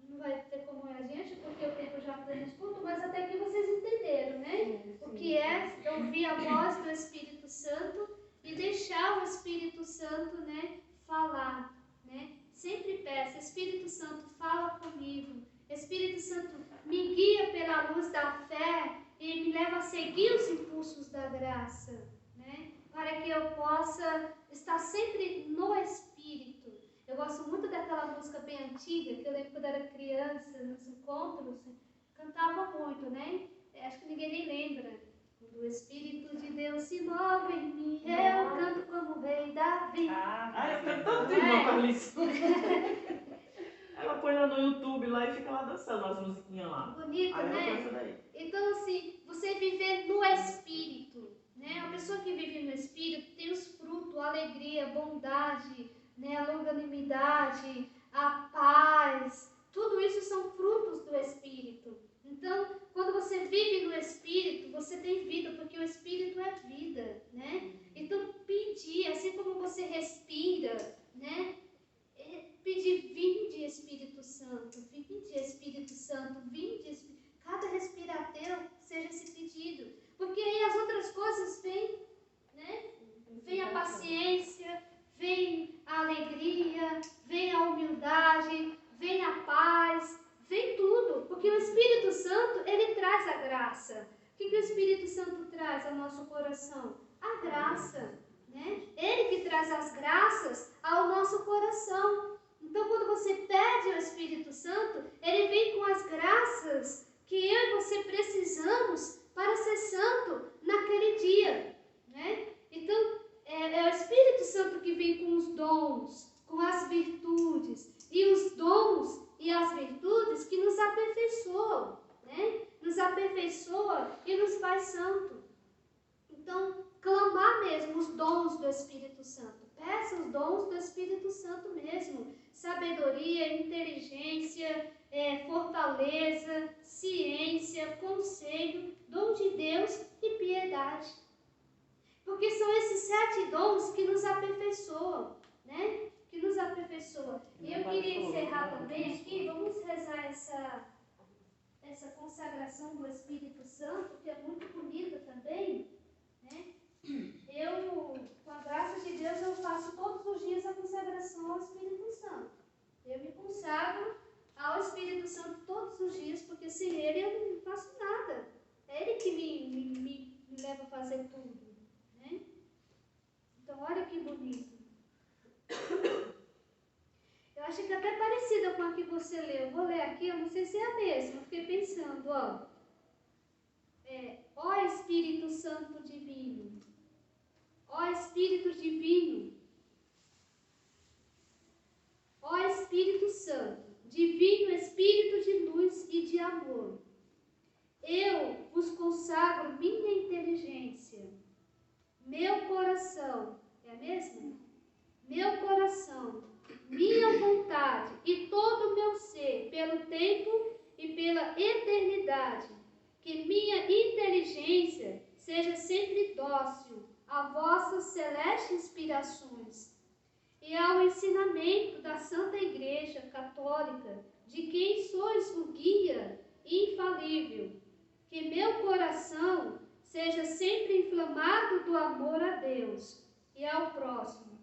não vai ter como a gente, porque o tempo já foi nos cultos, mas até que vocês entenderam, né? O que é ouvir a voz do Espírito Santo e deixar o Espírito Santo, né, falar, né? Sempre peça, Espírito Santo, fala comigo. Espírito Santo, me guia pela luz da fé e me leva a seguir os impulsos da graça, né? Para que eu possa estar sempre no Espírito. Eu gosto muito daquela música bem antiga, que eu lembro quando era criança, nos encontros, cantava muito, né? Acho que ninguém nem lembra. Quando o Espírito de Deus se move em mim, eu canto como o rei Davi. Eu canto tanto igual com a Alice. Ela põe lá no YouTube lá e fica lá dançando as musiquinhas lá. Bonito, Aí ela né? dança daí. Então, assim, você viver no Espírito, né? A pessoa que vive no Espírito tem os frutos, a alegria, a bondade, né? A longanimidade, a paz. Tudo isso são frutos do Espírito. Então, quando você vive no Espírito, você tem vida, porque o Espírito é vida, né? Então, pedir, assim como você respira, né? Pedir, vinde Espírito Santo, vinde Espírito Santo, vinde Espírito. Cada respiradeiro seja esse pedido, porque aí as outras coisas vêm, né? Vem a paciência, vem a alegria, vem a humildade, vem a paz, vem tudo, porque o Espírito Santo, ele traz a graça. O que o Espírito Santo traz ao nosso coração? A graça, né? Ele que traz as graças ao nosso coração. Então, quando você pede ao Espírito Santo, ele vem com as graças que eu e você precisamos para ser santo naquele dia, né? Então, é o Espírito Santo que vem com os dons, com as virtudes, e os dons e as virtudes que nos aperfeiçoam, né? Nos aperfeiçoa e nos faz santo. Então, clamar mesmo os dons do Espírito Santo. Peça os dons do Espírito Santo mesmo. Sabedoria, inteligência, fortaleza, ciência, conselho, dom de Deus e piedade. Porque são esses 7 dons que nos aperfeiçoam, né? Que nos aperfeiçoam. E eu queria encerrar também aqui, vamos rezar essa consagração do Espírito Santo, que é muito bonita também, né? Eu, com a graça de Deus, eu faço todos os dias a consagração ao Espírito Santo. Eu me consagro ao Espírito Santo todos os dias, porque sem Ele eu não faço nada. É Ele que me leva a fazer tudo, né? Então, olha que bonito. Eu acho que é até parecida com a que você leu. Eu vou ler aqui, eu não sei se é a mesma. Eu fiquei pensando, ó. Ó Espírito Santo Divino. Ó Espírito Divino. Ó Espírito Santo, Divino Espírito de luz e de amor. Eu vos consagro minha inteligência, meu coração, é a mesma? Meu coração, minha vontade e todo o meu ser, pelo tempo e pela eternidade, que minha inteligência seja sempre dócil a vossas celestes inspirações e ao ensinamento da Santa Igreja Católica, de quem sois o guia infalível, que meu coração seja sempre inflamado do amor a Deus e ao próximo,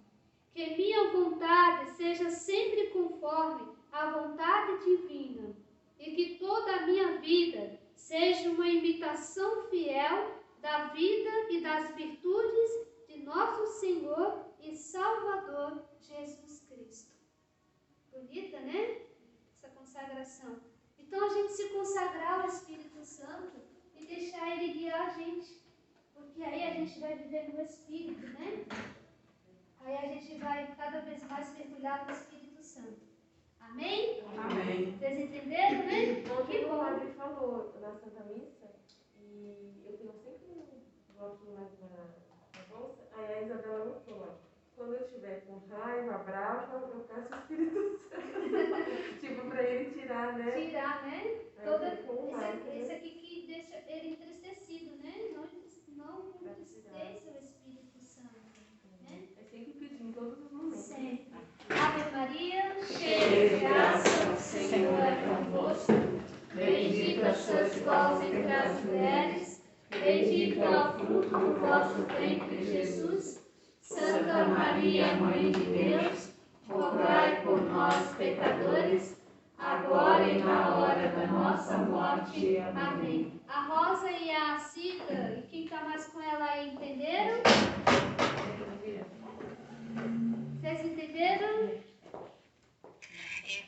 que minha vontade seja sempre conforme à vontade divina, e que toda a minha vida seja uma imitação fiel da vida e das virtudes de nosso Senhor e Salvador Jesus Cristo. Bonita, né? Essa consagração. Então, a gente se consagrar ao Espírito Santo e deixar Ele guiar a gente. Porque aí a gente vai viver no Espírito, né? Aí a gente vai cada vez mais mergulhar no Espírito Santo. Amém? Amém. Vocês entenderam, né? Ontem o padre falou na Santa Missa, e eu tenho sempre um bloquinho mais na bolsa, aí a Isabela anotou, ó. Quando eu estiver com raiva, brava, eu peço o Espírito Santo. Tipo, pra ele tirar, né? Tirar, né? Esse aqui que deixa ele entristecido, né? Não entristeça o Espírito Santo. Né? É sempre pedindo em todos os momentos. Sempre. Ave Maria, cheia de graça, o Senhor é convosco. Bendita sois vós entre as mulheres, bendito é o fruto do vosso ventre, Jesus. Santa Maria, Mãe de Deus, rogai por nós, pecadores, agora e na hora da nossa morte. Amém. A Rosa e a Cida, e quem está mais com ela aí, entenderam? Vocês entenderam? Eu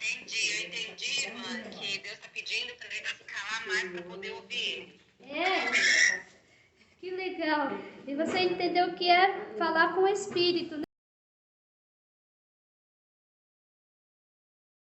entendi, irmã, que Deus está pedindo para ele se calar mais para poder ouvir ele. É, que legal. E você entendeu o que é falar com o Espírito, né?